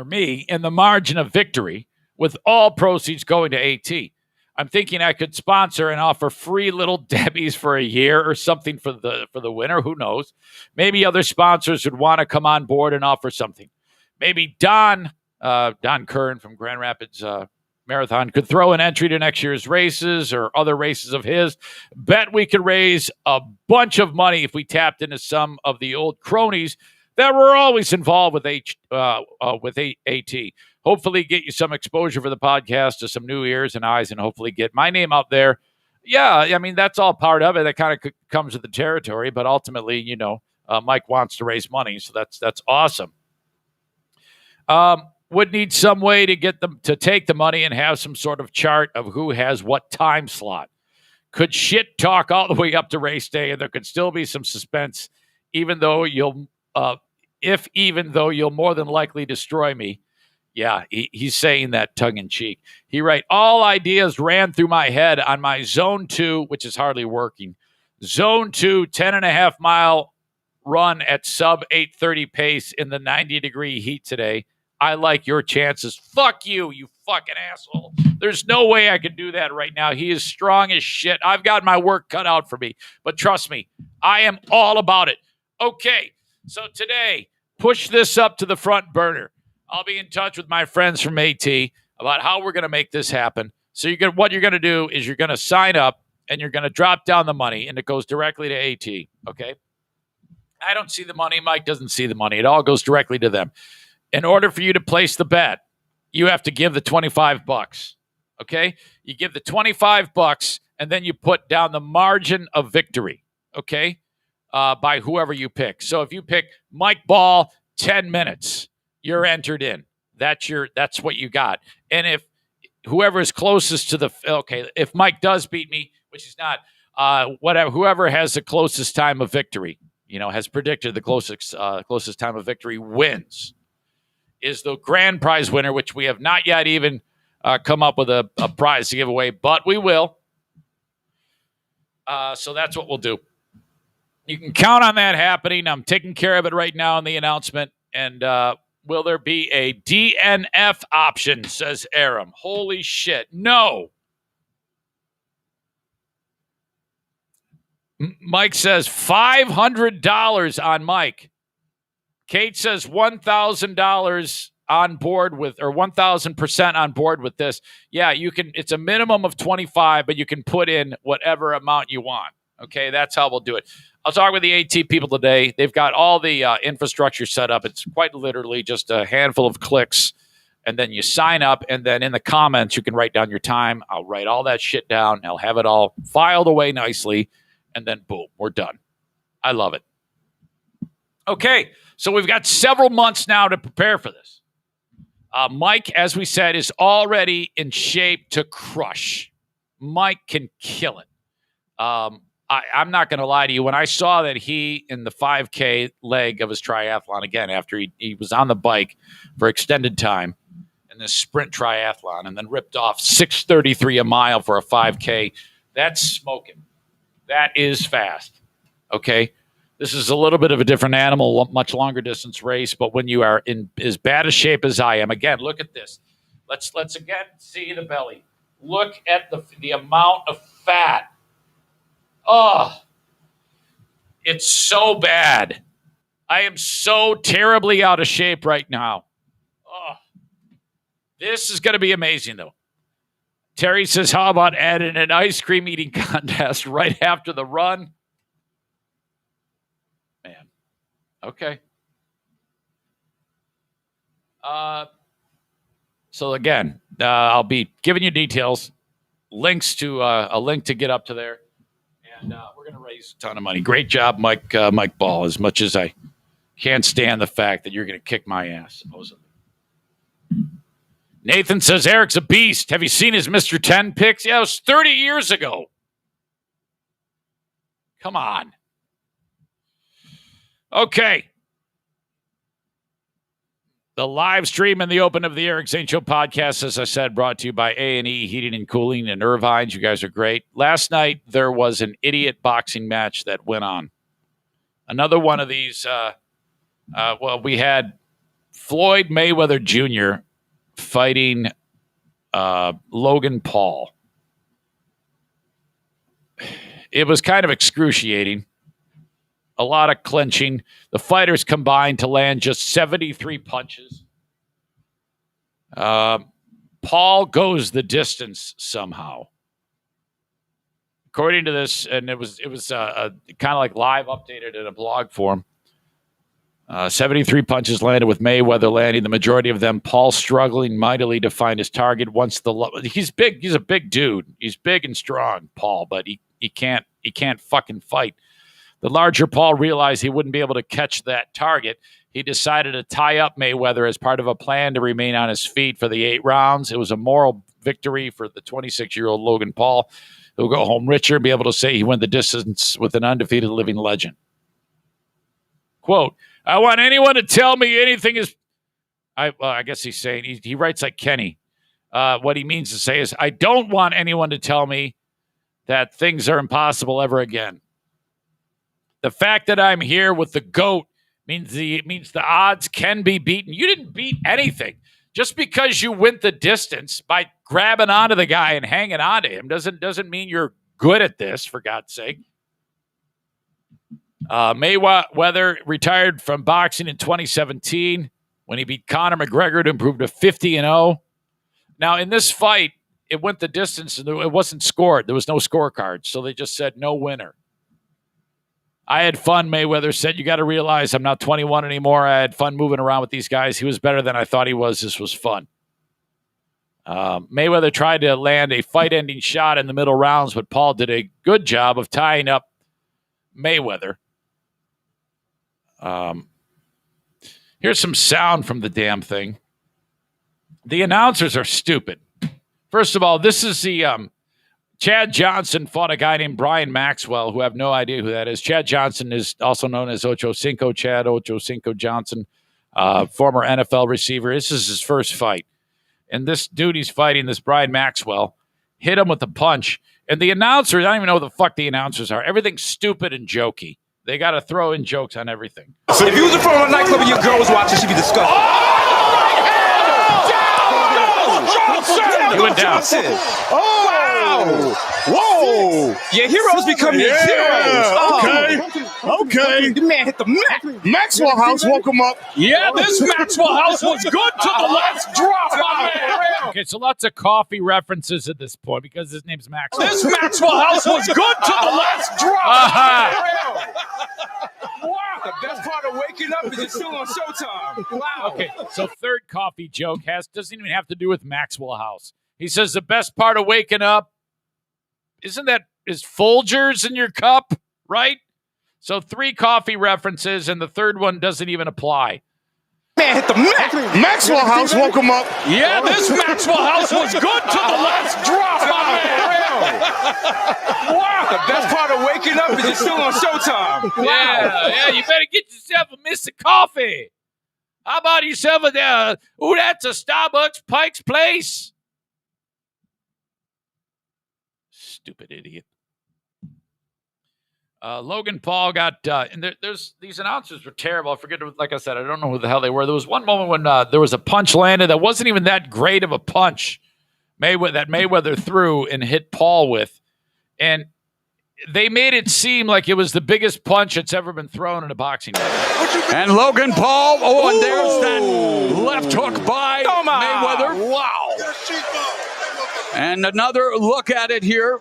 me, in the margin of victory, with all proceeds going to AT. I'm thinking I could sponsor and offer free little Debbies for a year or something for the winner. Who knows? Maybe other sponsors would want to come on board and offer something. Maybe Don Curran from Grand Rapids Marathon could throw an entry to next year's races or other races of his. Bet we could raise a bunch of money if we tapped into some of the old cronies that were always involved with AT. Hopefully get you some exposure for the podcast to some new ears and eyes, and hopefully get my name out there. Yeah, I mean, that's all part of it. That kind of comes with the territory, but ultimately, Mike wants to raise money, so that's awesome. would need some way to get them to take the money and have some sort of chart of who has what time slot. Could shit talk all the way up to race day, and there could still be some suspense, even though you'll more than likely destroy me. Yeah, he's saying that tongue in cheek. He write, all ideas ran through my head on my zone 2, which is hardly working. Zone 2, 10.5 mile run at sub 8:30 pace in the 90-degree heat today. I like your chances. Fuck you, you fucking asshole. There's no way I could do that right now. He is strong as shit. I've got my work cut out for me. But trust me, I am all about it. Okay, so today, push this up to the front burner. I'll be in touch with my friends from AT about how we're going to make this happen. So what you're going to do is you're going to sign up and you're going to drop down the money, and it goes directly to AT, okay? I don't see the money. Mike doesn't see the money. It all goes directly to them. In order for you to place the bet, you have to give the $25, okay? You give the $25, and then you put down the margin of victory, okay, by whoever you pick. So if you pick Mike Ball, 10 minutes, you're entered in. That's what you got. And if whoever is closest to if Mike does beat me, which he's not, whoever has the closest time of victory, has predicted the closest time of victory wins, is the grand prize winner, which we have not yet even come up with a prize to give away, but we will. So that's what we'll do. You can count on that happening. I'm taking care of it right now in the announcement. And will there be a DNF option, says Aram. Holy shit. No. Mike says $500 on Mike. Kate says $1,000 on board with, or 1,000% on board with this. Yeah, you can. It's a minimum of 25, but you can put in whatever amount you want. Okay, that's how we'll do it. I'll talk with the AT people today. They've got all the infrastructure set up. It's quite literally just a handful of clicks, and then you sign up, and then in the comments, you can write down your time. I'll write all that shit down. I'll have it all filed away nicely, and then boom, we're done. I love it. Okay, so we've got several months now to prepare for this. Mike, as we said, is already in shape to crush. Mike can kill it. I'm not going to lie to you. When I saw that he, in the 5K leg of his triathlon, again, after he was on the bike for extended time in this sprint triathlon and then ripped off 6:33 a mile for a 5K, that's smoking. That is fast. Okay? This is a little bit of a different animal, much longer distance race, but when you are in as bad a shape as I am, again, look at this. Let's again see the belly. Look at the amount of fat. Oh, it's so bad. I am so terribly out of shape right now. Oh, this is going to be amazing, though. Terry says, how about adding an ice cream eating contest right after the run? Man, okay. So again, I'll be giving you details, links to a link to get up to there. And we're going to raise a ton of money. Great job, Mike Ball, as much as I can't stand the fact that you're going to kick my ass, supposedly. Nathan says, Eric's a beast. Have you seen his Mr. 10 pics? Yeah, it was 30 years ago. Come on. Okay. The live stream and the open of the Eric Zane Show podcast, as I said, brought to you by A&E Heating and Cooling and Irvine's. You guys are great. Last night, there was an idiot boxing match that went on. Another one of these, we had Floyd Mayweather Jr. fighting Logan Paul. It was kind of excruciating. A lot of clinching. The fighters combined to land just 73 punches. Paul goes the distance somehow. According to this, and it was kind of like live updated in a blog form. 73 punches landed with Mayweather landing the majority of them. Paul struggling mightily to find his target. He's big. He's a big dude. He's big and strong, Paul, but he can't fucking fight. The larger Paul realized he wouldn't be able to catch that target. He decided to tie up Mayweather as part of a plan to remain on his feet for the 8 rounds. It was a moral victory for the 26-year-old Logan Paul, who'll go home richer and be able to say he went the distance with an undefeated living legend. Quote, I want anyone to tell me anything is... I guess he's saying, he writes like Kenny. What he means to say is, I don't want anyone to tell me that things are impossible ever again. The fact that I'm here with the GOAT means the odds can be beaten. You didn't beat anything. Just because you went the distance by grabbing onto the guy and hanging on to him doesn't mean you're good at this, for God's sake. Mayweather retired from boxing in 2017 when he beat Conor McGregor to improve to 50-0. Now, in this fight, it went the distance and it wasn't scored. There was no scorecard, so they just said no winner. I had fun, Mayweather said. You got to realize I'm not 21 anymore. I had fun moving around with these guys. He was better than I thought he was. This was fun. Mayweather tried to land a fight-ending shot in the middle rounds, but Paul did a good job of tying up Mayweather. Here's some sound from the damn thing. The announcers are stupid. First of all, this is the... Chad Johnson fought a guy named Brian Maxwell, who I have no idea who that is. Chad Johnson is also known as Ocho Cinco, Chad Ocho Cinco Johnson, former NFL receiver. This is his first fight. And this dude he's fighting, this Brian Maxwell, hit him with a punch. And the announcers, I don't even know who the fuck the announcers are. Everything's stupid and jokey. They got to throw in jokes on everything. So if you was in front of a nightclub and your girl was watching, she'd be disgusted. He went down. Oh, wow. Whoa. Your heroes become your heroes. Okay. The man hit the Maxwell House woke him up. Yeah, this Maxwell House was good to the last drop. Okay, so lots of coffee references at this point because his name's Maxwell. This Maxwell House was good to the last drop. Wow. The best part of waking up is it's still on Showtime. Wow. Okay, so third coffee joke doesn't even have to do with Maxwell House. He says the best part of waking up, is Folgers in your cup, right? So 3 coffee references, and the third one doesn't even apply. Man hit the Maxwell House woke him up. Yeah, this Maxwell House was good to the last drop. Wow. The best part of waking up is it's still on Showtime. Wow. Yeah, you better get yourself a Mr. Coffee. How about yourself that's a Starbucks Pike's Place. Stupid idiot. Logan Paul got, and there's these announcers were terrible. I forget, like I said, I don't know who the hell they were. There was one moment when there was a punch landed that wasn't even that great of a punch that Mayweather threw and hit Paul with. And they made it seem like it was the biggest punch that's ever been thrown in a boxing match. And Logan Paul, and there's that left hook by Mayweather. Wow. And another look at it here.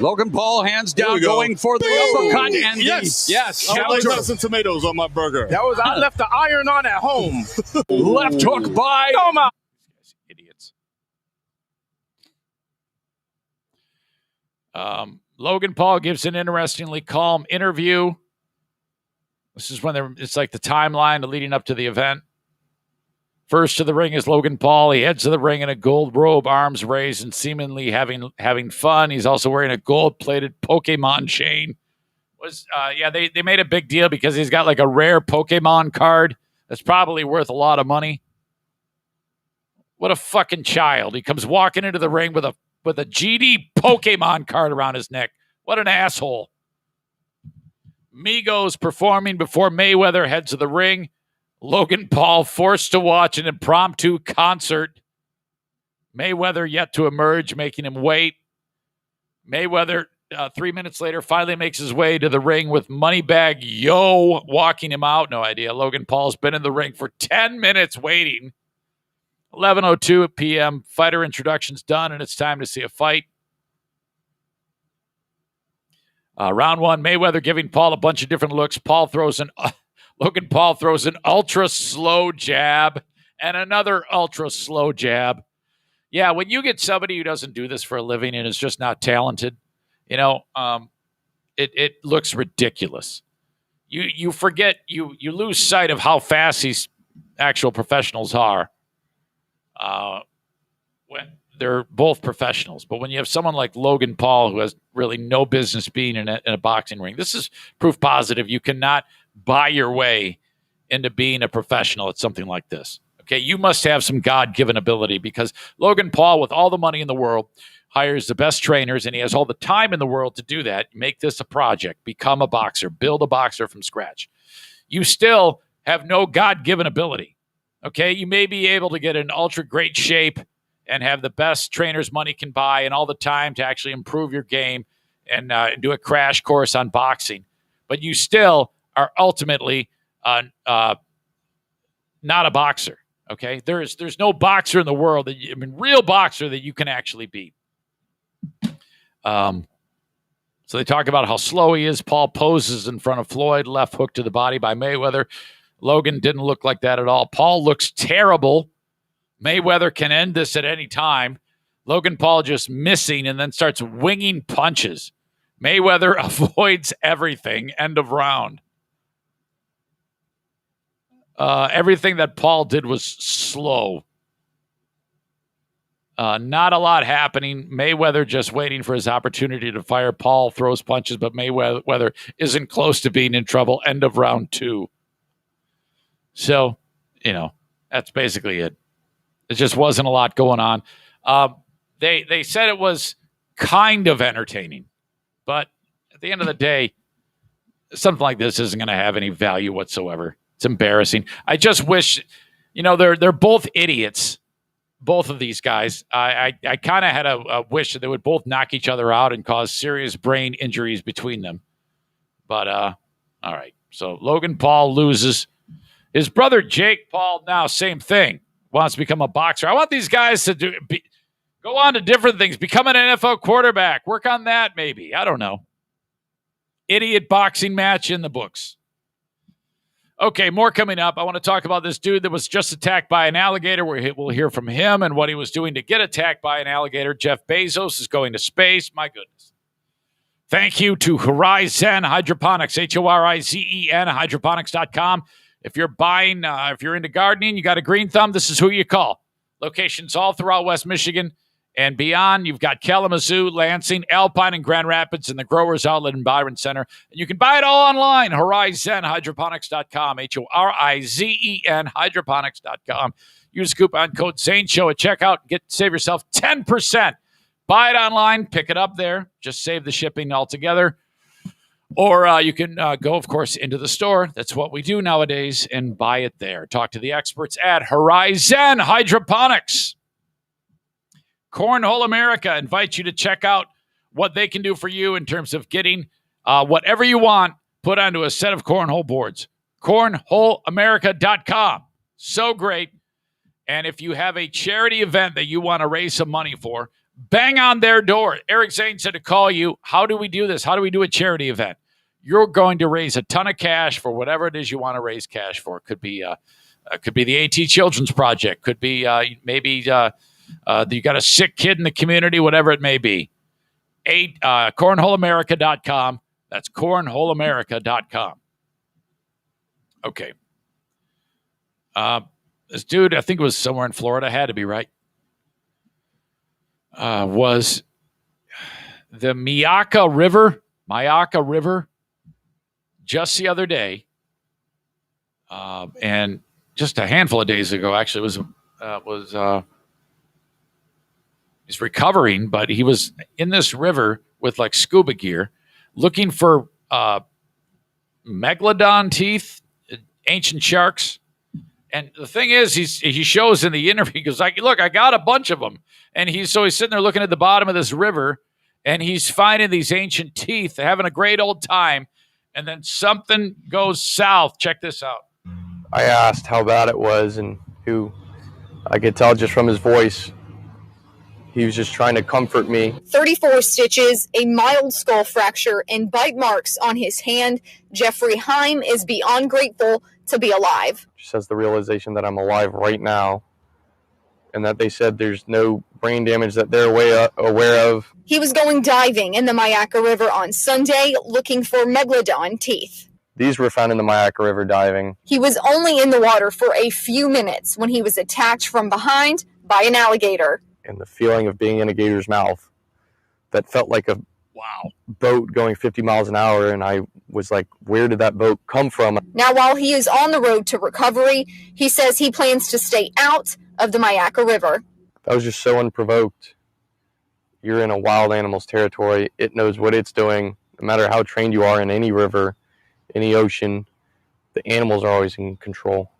Logan Paul, hands down, going for the uppercut. And yes. counter. Lettuce and tomatoes on my burger. I left the iron on at home. Left hook by Idiots. Logan Paul gives an interestingly calm interview. This is when it's like the timeline leading up to the event. First to the ring is Logan Paul. He heads to the ring in a gold robe, arms raised, and seemingly having fun. He's also wearing a gold-plated Pokemon chain. They made a big deal because he's got like a rare Pokemon card that's probably worth a lot of money. What a fucking child. He comes walking into the ring with a GD Pokemon card around his neck. What an asshole. Migos performing before Mayweather heads to the ring. Logan Paul forced to watch an impromptu concert. Mayweather yet to emerge, making him wait. Mayweather, 3 minutes later, finally makes his way to the ring with Moneybag Yo walking him out. No idea. Logan Paul's been in the ring for 10 minutes waiting. 11:02 p.m. Fighter introduction's done, and it's time to see a fight. Round 1, Mayweather giving Paul a bunch of different looks. Logan Paul throws an ultra slow jab and another ultra slow jab. Yeah, when you get somebody who doesn't do this for a living and is just not talented, it looks ridiculous. You forget, you lose sight of how fast these actual professionals are. When they're both professionals, but when you have someone like Logan Paul who has really no business being in a boxing ring, this is proof positive. You cannot buy your way into being a professional at something like this. Okay, you must have some God-given ability, because Logan Paul, with all the money in the world, hires the best trainers, and he has all the time in the world to do that. Make this a project. Become a boxer. Build a boxer from scratch. You still have no God-given ability. Okay, you may be able to get in ultra great shape and have the best trainers money can buy and all the time to actually improve your game and do a crash course on boxing. But you still are ultimately not a boxer. Okay, there's no boxer in the world real boxer that you can actually beat. So they talk about how slow he is. Paul poses in front of Floyd, left hook to the body by Mayweather. Logan didn't look like that at all. Paul looks terrible. Mayweather can end this at any time. Logan Paul just missing and then starts winging punches. Mayweather avoids everything. End of round. Everything that Paul did was slow. Not a lot happening. Mayweather just waiting for his opportunity to fire. Paul throws punches, but Mayweather isn't close to being in trouble. End of round 2. So, that's basically it. There just wasn't a lot going on. They said it was kind of entertaining, but at the end of the day, something like this isn't going to have any value whatsoever. It's embarrassing. I just wish, they're both idiots, both of these guys. I kind of had a wish that they would both knock each other out and cause serious brain injuries between them. But, all right. So Logan Paul loses. His brother Jake Paul, now same thing, wants to become a boxer. I want these guys to go on to different things, become an NFL quarterback, work on that maybe. I don't know. Idiot boxing match in the books. Okay, more coming up. I want to talk about this dude that was just attacked by an alligator. We'll hear from him and what he was doing to get attacked by an alligator. Jeff Bezos is going to space. My goodness. Thank you to Horizon Hydroponics, Horizen, hydroponics.com. If you're buying, if you're into gardening, you got a green thumb, this is who you call. Locations all throughout West Michigan and beyond. You've got Kalamazoo, Lansing, Alpine, and Grand Rapids, and the Growers Outlet in Byron Center. And you can buy it all online, horizenhydroponics.com, Horizen, hydroponics.com. Use coupon code Zane Show at checkout. Save yourself 10%. Buy it online, pick it up there. Just save the shipping altogether. Or you can go, of course, into the store. That's what we do nowadays, and buy it there. Talk to the experts at Horizon Hydroponics. Cornhole America invites you to check out what they can do for you in terms of getting whatever you want put onto a set of cornhole boards. Cornholeamerica.com. So great. And if you have a charity event that you want to raise some money for, bang on their door. Eric Zane said to call you. How do we do this? How do we do a charity event? You're going to raise a ton of cash for whatever it is you want to raise cash for. Could be the AT Children's Project. Could be maybe you got a sick kid in the community, whatever it may be. Cornholeamerica.com. That's cornholeamerica.com. Okay. This dude, I think it was somewhere in Florida, had to be right. Was the Myakka River just the other day, and just a handful of days ago, actually, he's recovering, but he was in this river with like scuba gear looking for megalodon teeth, ancient sharks. And the thing is, he shows in the interview, he goes like, look, I got a bunch of them. And he's sitting there looking at the bottom of this river, and he's finding these ancient teeth, having a great old time. And then something goes south. Check this out. I asked how bad it was, and I could tell just from his voice, he was just trying to comfort me. 34 stitches, a mild skull fracture, and bite marks on his hand. Jeffrey Heim is beyond grateful to be alive. Just as the realization that I'm alive right now and that they said there's no brain damage that they're aware of. He was going diving in the Myakka River on Sunday looking for megalodon teeth. These were found in the Myakka River diving. He was only in the water for a few minutes when he was attacked from behind by an alligator. And the feeling of being in a gator's mouth, that felt like a boat going 50 miles an hour, and I was like, where did that boat come from? Now, while he is on the road to recovery, he says he plans to stay out of the Myakka River. That was just so unprovoked. You're in a wild animal's territory. It knows what it's doing. No matter how trained you are in any river, any ocean, the animals are always in control.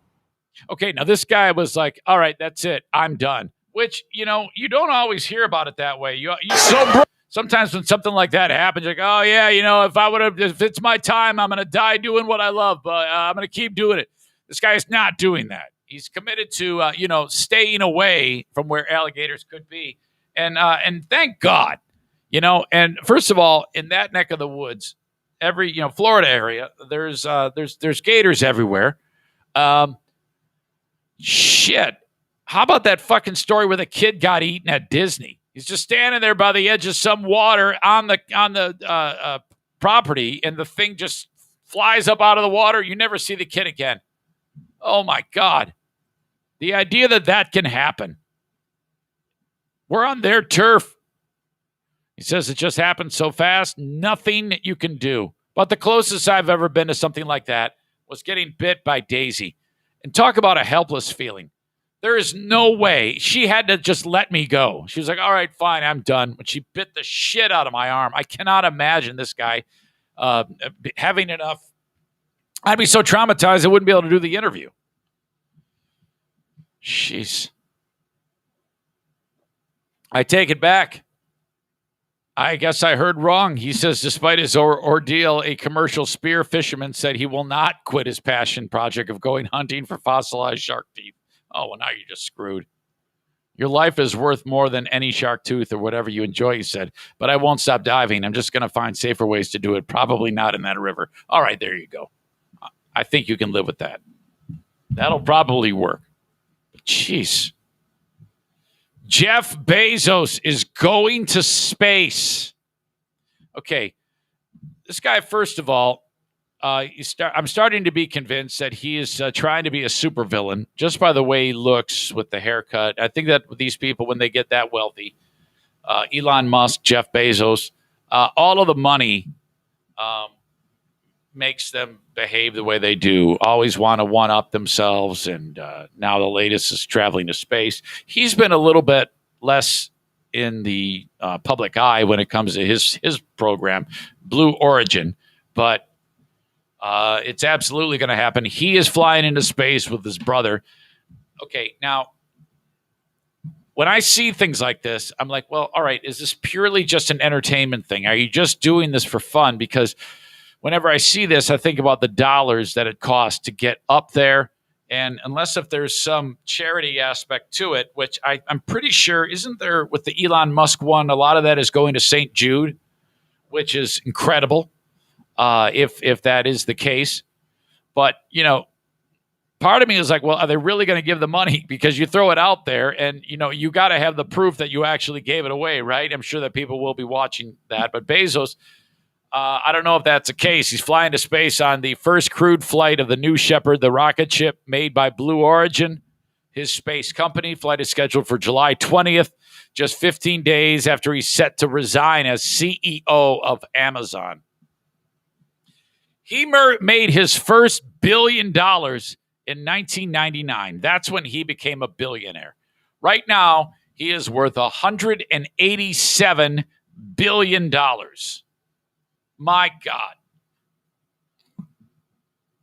Okay, now this guy was like, all right, that's it. I'm done. Which, you don't always hear about it that way. Sometimes when something like that happens, you're like, oh, yeah, if it's my time, I'm going to die doing what I love, but I'm going to keep doing it. This guy is not doing that. He's committed to, staying away from where alligators could be. And thank God, and first of all, in that neck of the woods, every, Florida area, there's gators everywhere. Shit. How about that fucking story where the kid got eaten at Disney? He's just standing there by the edge of some water on the property, and the thing just flies up out of the water. You never see the kid again. Oh, my God. The idea that can happen. We're on their turf. He says it just happened so fast, nothing that you can do. But the closest I've ever been to something like that was getting bit by Daisy. And talk about a helpless feeling. There is no way. She had to just let me go. She was like, all right, fine, I'm done. But she bit the shit out of my arm. I cannot imagine this guy having enough. I'd be so traumatized I wouldn't be able to do the interview. Jeez. I take it back. I guess I heard wrong. He says despite his ordeal, a commercial spear fisherman said he will not quit his passion project of going hunting for fossilized shark teeth. Oh, well, now you're just screwed. Your life is worth more than any shark tooth or whatever you enjoy, he said. But I won't stop diving. I'm just going to find safer ways to do it. Probably not in that river. All right, there you go. I think you can live with that. That'll probably work. Jeez. Jeff Bezos is going to space. Okay. This guy, first of all, I'm starting to be convinced that he is trying to be a supervillain just by the way he looks with the haircut. I think that these people, when they get that wealthy, Elon Musk, Jeff Bezos, all of the money makes them behave the way they do, always want to one-up themselves, and now the latest is traveling to space. He's been a little bit less in the public eye when it comes to his program, Blue Origin, but it's absolutely going to happen. He is flying into space with his brother. Okay, now, when I see things like this, I'm like, well, all right, is this purely just an entertainment thing? Are you just doing this for fun? Because whenever I see this, I think about the dollars that it costs to get up there. And unless if there's some charity aspect to it, which I'm pretty sure, isn't there with the Elon Musk one, a lot of that is going to St. Jude, which is incredible. If that is the case. But, part of me is like, well, are they really going to give the money? Because you throw it out there and, you got to have the proof that you actually gave it away, right? I'm sure that people will be watching that. But Bezos, I don't know if that's the case. He's flying to space on the first crewed flight of the New Shepard, the rocket ship made by Blue Origin, his space company. Flight is scheduled for July 20th, just 15 days after he's set to resign as CEO of Amazon. He made his first $1 billion in 1999. That's when he became a billionaire. Right now, he is worth $187 billion. My God.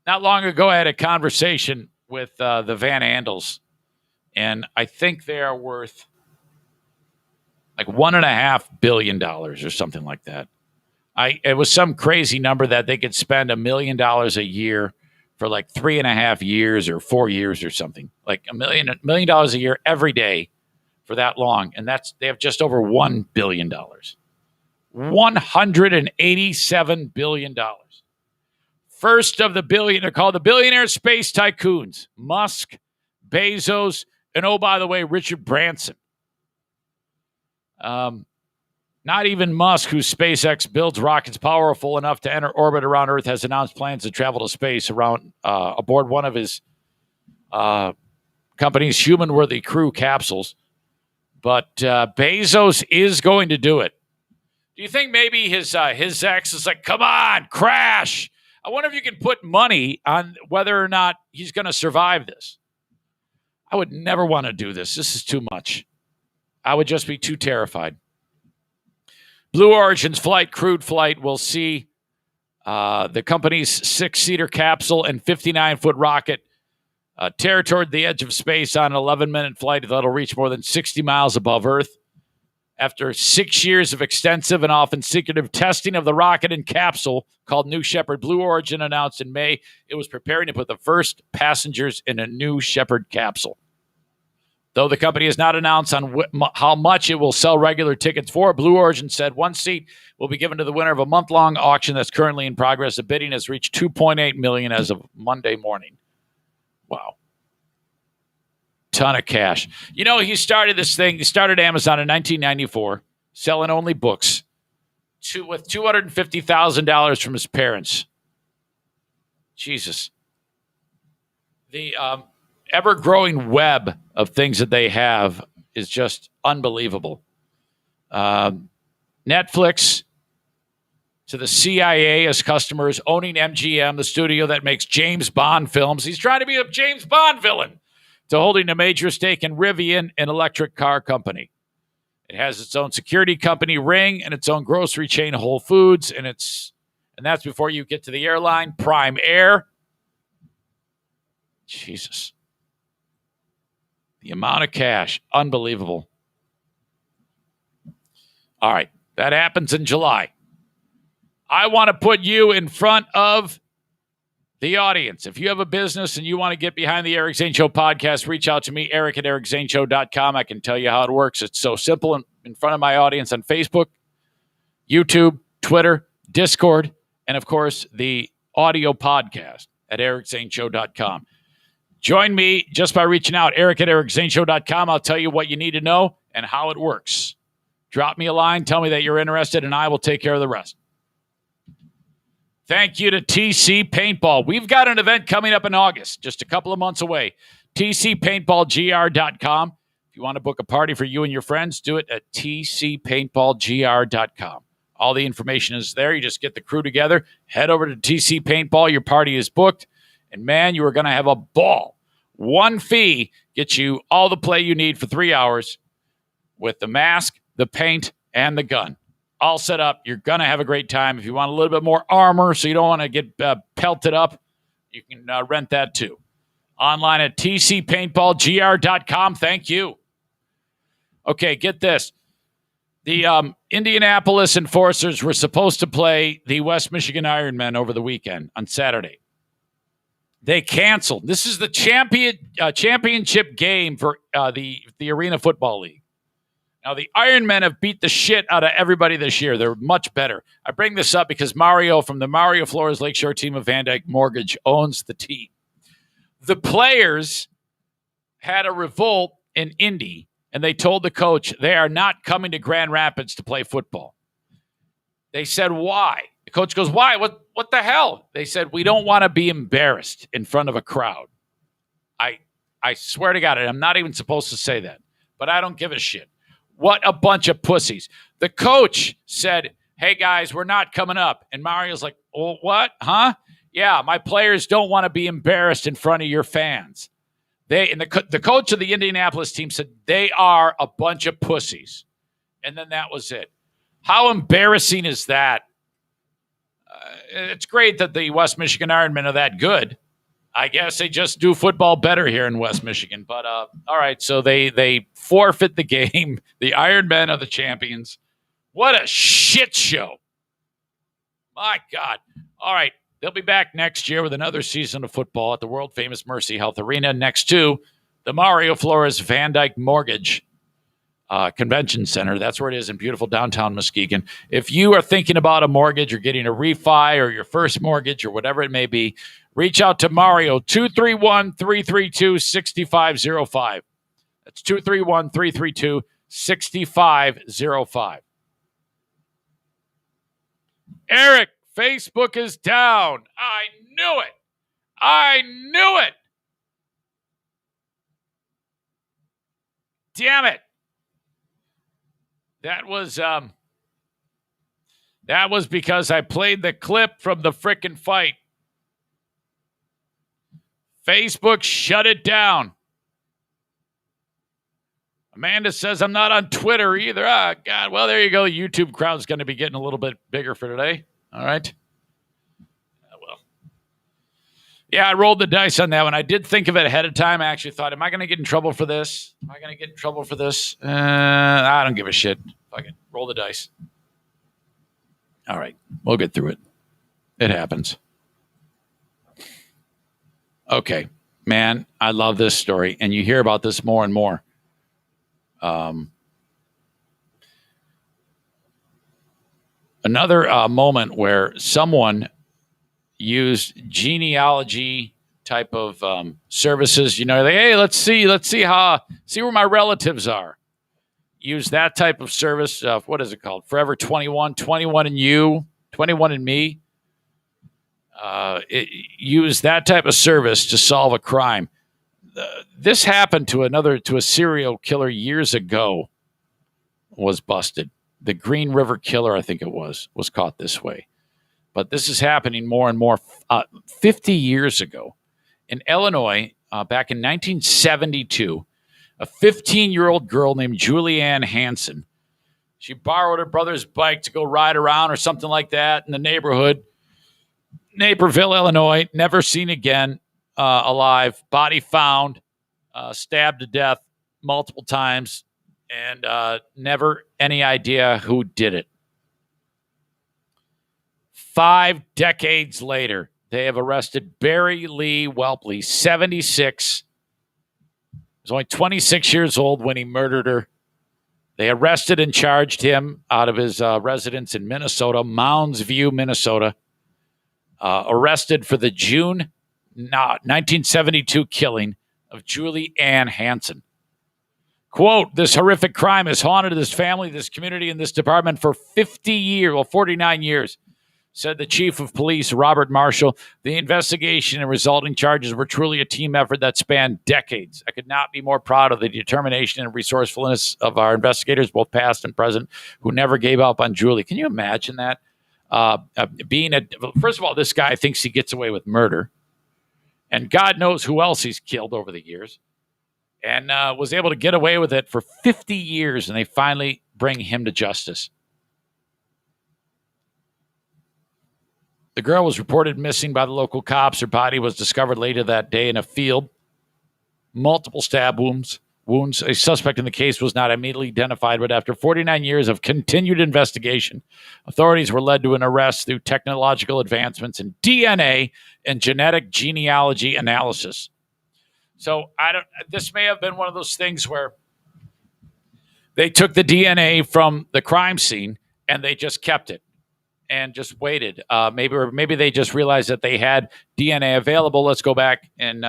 Not long ago, I had a conversation with the Van Andels, and I think they are worth like $1.5 billion or something like that. It was some crazy number that they could spend $1 million a year for like 3.5 years or 4 years or something, like $1 million a year every day for that long. And they have just over $1 billion, $187 billion. First of the billion, they're called the billionaire space tycoons, Musk, Bezos, And oh, by the way, Richard Branson. Not even Musk, whose SpaceX builds rockets powerful enough to enter orbit around Earth, has announced plans to travel to space aboard one of his company's human-worthy crew capsules. But Bezos is going to do it. Do you think maybe his ex is like, come on, crash? I wonder if you can put money on whether or not he's going to survive this. I would never want to do this. This is too much. I would just be too terrified. Blue Origin's crewed flight will see the company's 6-seater capsule and 59-foot rocket tear toward the edge of space on an 11-minute flight that'll reach more than 60 miles above Earth. After 6 years of extensive and often secretive testing of the rocket and capsule called New Shepard, Blue Origin announced in May it was preparing to put the first passengers in a New Shepard capsule. Though the company has not announced on how much it will sell regular tickets for, Blue Origin said one seat will be given to the winner of a month-long auction that's currently in progress. The bidding has reached $2.8 million as of Monday morning. Wow. Ton of cash. You know, he started this thing. He started Amazon in 1994, selling only books, with $250,000 from his parents. Jesus. The ever-growing web of things that they have is just unbelievable. Netflix to the CIA as customers, owning MGM, the studio that makes James Bond films. He's trying to be a James Bond villain. To holding a major stake in Rivian, an electric car company. It has its own security company, Ring, and its own grocery chain, Whole Foods, and that's before you get to the airline, Prime Air. Jesus. The amount of cash, unbelievable. All right, that happens in July. I want to put you in front of the audience. If you have a business and you want to get behind the Eric Zane Show podcast, reach out to me, Eric at ericzaneshow.com. I can tell you how it works. It's so simple in front of my audience on Facebook, YouTube, Twitter, Discord, and, of course, the audio podcast at ericzaneshow.com. Join me just by reaching out, Eric at ericzaneshow.com. I'll tell you what you need to know and how it works. Drop me a line, tell me that you're interested, and I will take care of the rest. Thank you to TC Paintball. We've got an event coming up in August, just a couple of months away. TCPaintballGR.com. If you want to book a party for you and your friends, do it at TCPaintballGR.com. All the information is there. You just get the crew together, head over to TC Paintball. Your party is booked, and man, you are going to have a ball. One fee gets you all the play you need for 3 hours with the mask, the paint, and the gun. All set up. You're going to have a great time. If you want a little bit more armor so you don't want to get pelted up, you can rent that too. Online at tcpaintballgr.com. Thank you. Okay, get this. The Indianapolis Enforcers were supposed to play the West Michigan Ironmen over the weekend on Saturday. They canceled. This is the championship game for the Arena Football League. Now, the Ironmen have beat the shit out of everybody this year. They're much better. I bring this up because Mario from the Mario Flores Lakeshore team of Van Dyke Mortgage owns the team. The players had a revolt in Indy, and they told the coach they are not coming to Grand Rapids to play football. They said, why? The coach goes, why? What the hell? They said, we don't want to be embarrassed in front of a crowd. I swear to God, I'm not even supposed to say that, but I don't give a shit. What a bunch of pussies. The coach said, hey, guys, we're not coming up. And Mario's like, oh, what? Huh? Yeah, my players don't want to be embarrassed in front of your fans. The coach of the Indianapolis team said they are a bunch of pussies. And then that was it. How embarrassing is that? It's great that the West Michigan Ironmen are that good. I guess they just do football better here in West Michigan. But, all right, so they forfeit the game. The Ironmen are the champions. What a shit show. My God. All right, they'll be back next year with another season of football at the world-famous Mercy Health Arena next to the Mario Flores Van Dyke Mortgage Convention Center. That's where it is in beautiful downtown Muskegon. If you are thinking about a mortgage or getting a refi or your first mortgage or whatever it may be, reach out to Mario, 231-332-6505. That's 231-332-6505. Eric, Facebook is down. I knew it. Damn it. That was because I played the clip from the frickin' fight. Facebook shut it down. Amanda says I'm not on Twitter either. Ah, God. Well, there you go. YouTube crowd's going to be getting a little bit bigger for today. All right. Well. Yeah, I rolled the dice on that one. I did think of it ahead of time. I actually thought, am I going to get in trouble for this? I don't give a shit. Fucking roll the dice. All right. We'll get through it. It happens. Okay. Man, I love this story. And you hear about this more and more. Another moment where someone used genealogy type of services. You know, hey, let's see where my relatives are. Use that type of service. What is it called? Forever 21, 21 and you, 21 and me. Use that type of service to solve a crime. This happened to a serial killer years ago. Was busted. The Green River Killer, I think it was caught this way. But this is happening more and more. 50 years ago in Illinois, back in 1972, a 15-year-old girl named Julianne Hanson, she borrowed her brother's bike to go ride around or something like that in the neighborhood. Naperville, Illinois, never seen again, alive. Body found, stabbed to death multiple times, and never any idea who did it. 5 decades later, they have arrested Barry Lee Welpley, 76. He was only 26 years old when he murdered her. They arrested and charged him out of his residence in Minnesota, Mounds View, Minnesota. Arrested for the June 1972 killing of Julie Ann Hanson. Quote, this horrific crime has haunted this family, this community, and this department for 49 years, said the chief of police, Robert Marshall. The investigation and resulting charges were truly a team effort that spanned decades. I could not be more proud of the determination and resourcefulness of our investigators, both past and present, who never gave up on Julie. Can you imagine that? First of all, this guy thinks he gets away with murder, and God knows who else he's killed over the years, and was able to get away with it for 50 years, and they finally bring him to justice. The girl was reported missing by the local cops. Her body was discovered later that day in a field. Multiple stab wounds. A suspect in the case was not immediately identified, but after 49 years of continued investigation, authorities were led to an arrest through technological advancements in DNA and genetic genealogy analysis. So this may have been one of those things where they took the DNA from the crime scene and they just kept it and just waited. Maybe they just realized that they had DNA available. Let's go back and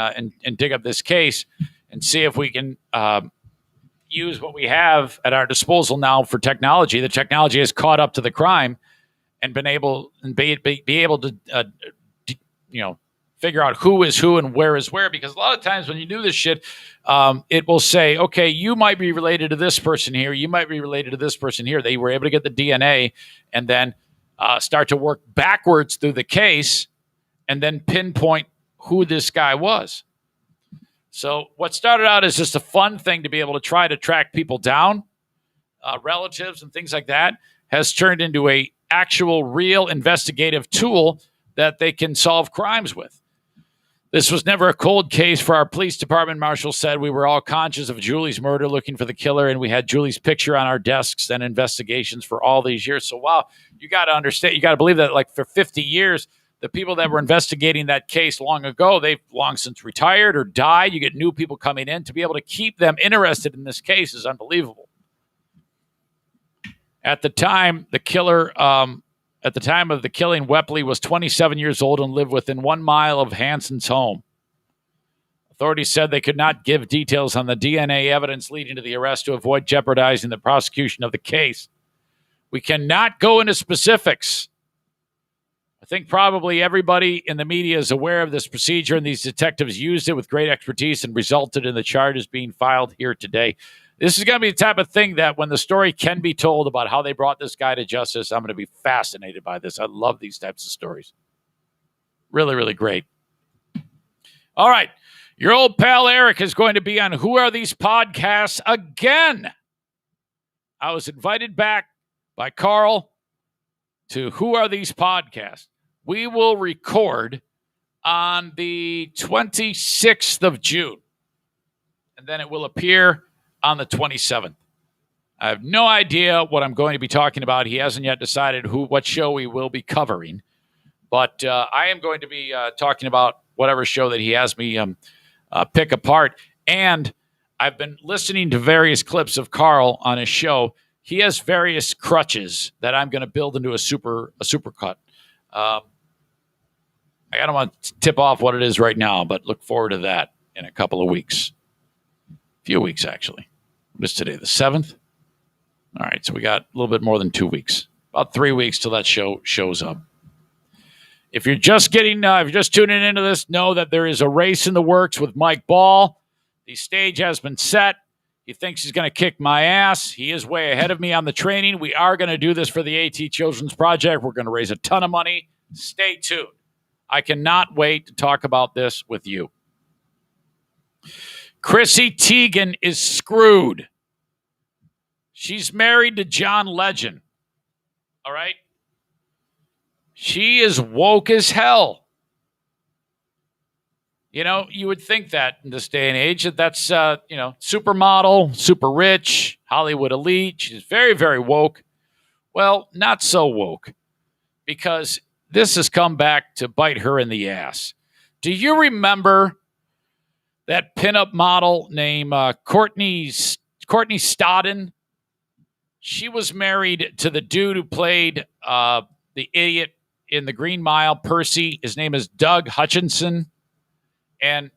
dig up this case and see if we can use what we have at our disposal now for technology. The technology has caught up to the crime and been able be able to figure out who is who and where is where. Because a lot of times when you do this shit, it will say, okay, you might be related to this person here. You might be related to this person here. They were able to get the DNA and then start to work backwards through the case and then pinpoint who this guy was. So what started out as just a fun thing to be able to try to track people down, relatives and things like that, has turned into a actual real investigative tool that they can solve crimes with. This was never a cold case for our police department, Marshall said. We were all conscious of Julie's murder, looking for the killer, and we had Julie's picture on our desks and investigations for all these years. So, wow, you got to understand, you got to believe that like for 50 years, the people that were investigating that case long ago, they've long since retired or died. You get new people coming in. To be able to keep them interested in this case is unbelievable. At the time, the killer, at the time of the killing, Wepley was 27 years old and lived within 1 mile of Hanson's home. Authorities said they could not give details on the DNA evidence leading to the arrest to avoid jeopardizing the prosecution of the case. We cannot go into specifics. I think probably everybody in the media is aware of this procedure, and these detectives used it with great expertise and resulted in the charges being filed here today. This is going to be the type of thing that when the story can be told about how they brought this guy to justice, I'm going to be fascinated by this. I love these types of stories. Really, really great. All right. Your old pal Eric is going to be on Who Are These Podcasts again. I was invited back by Carl to Who Are These Podcasts. We will record on the 26th of June, and then it will appear on the 27th. I have no idea what I'm going to be talking about. He hasn't yet decided what show we will be covering, but I am going to be talking about whatever show that he has me pick apart. And I've been listening to various clips of Carl on his show. He has various crutches that I'm going to build into a supercut. I don't want to tip off what it is right now, but look forward to that in a couple of weeks. A few weeks, actually. What is today, the 7th? All right, so we got a little bit more than 2 weeks. About 3 weeks till that show shows up. If you're just tuning into this, know that there is a race in the works with Mike Ball. The stage has been set. He thinks he's going to kick my ass. He is way ahead of me on the training. We are going to do this for the AT Children's Project. We're going to raise a ton of money. Stay tuned. I cannot wait to talk about this with you. Chrissy Teigen is screwed. She's married to John Legend. All right? She is woke as hell. You know, you would think that in this day and age that's, supermodel, super rich, Hollywood elite. She's very, very woke. Well, not so woke, because this has come back to bite her in the ass. Do you remember that pinup model named Courtney Stodden? She was married to the dude who played the idiot in The Green Mile, Percy. His name is Doug Hutchinson. And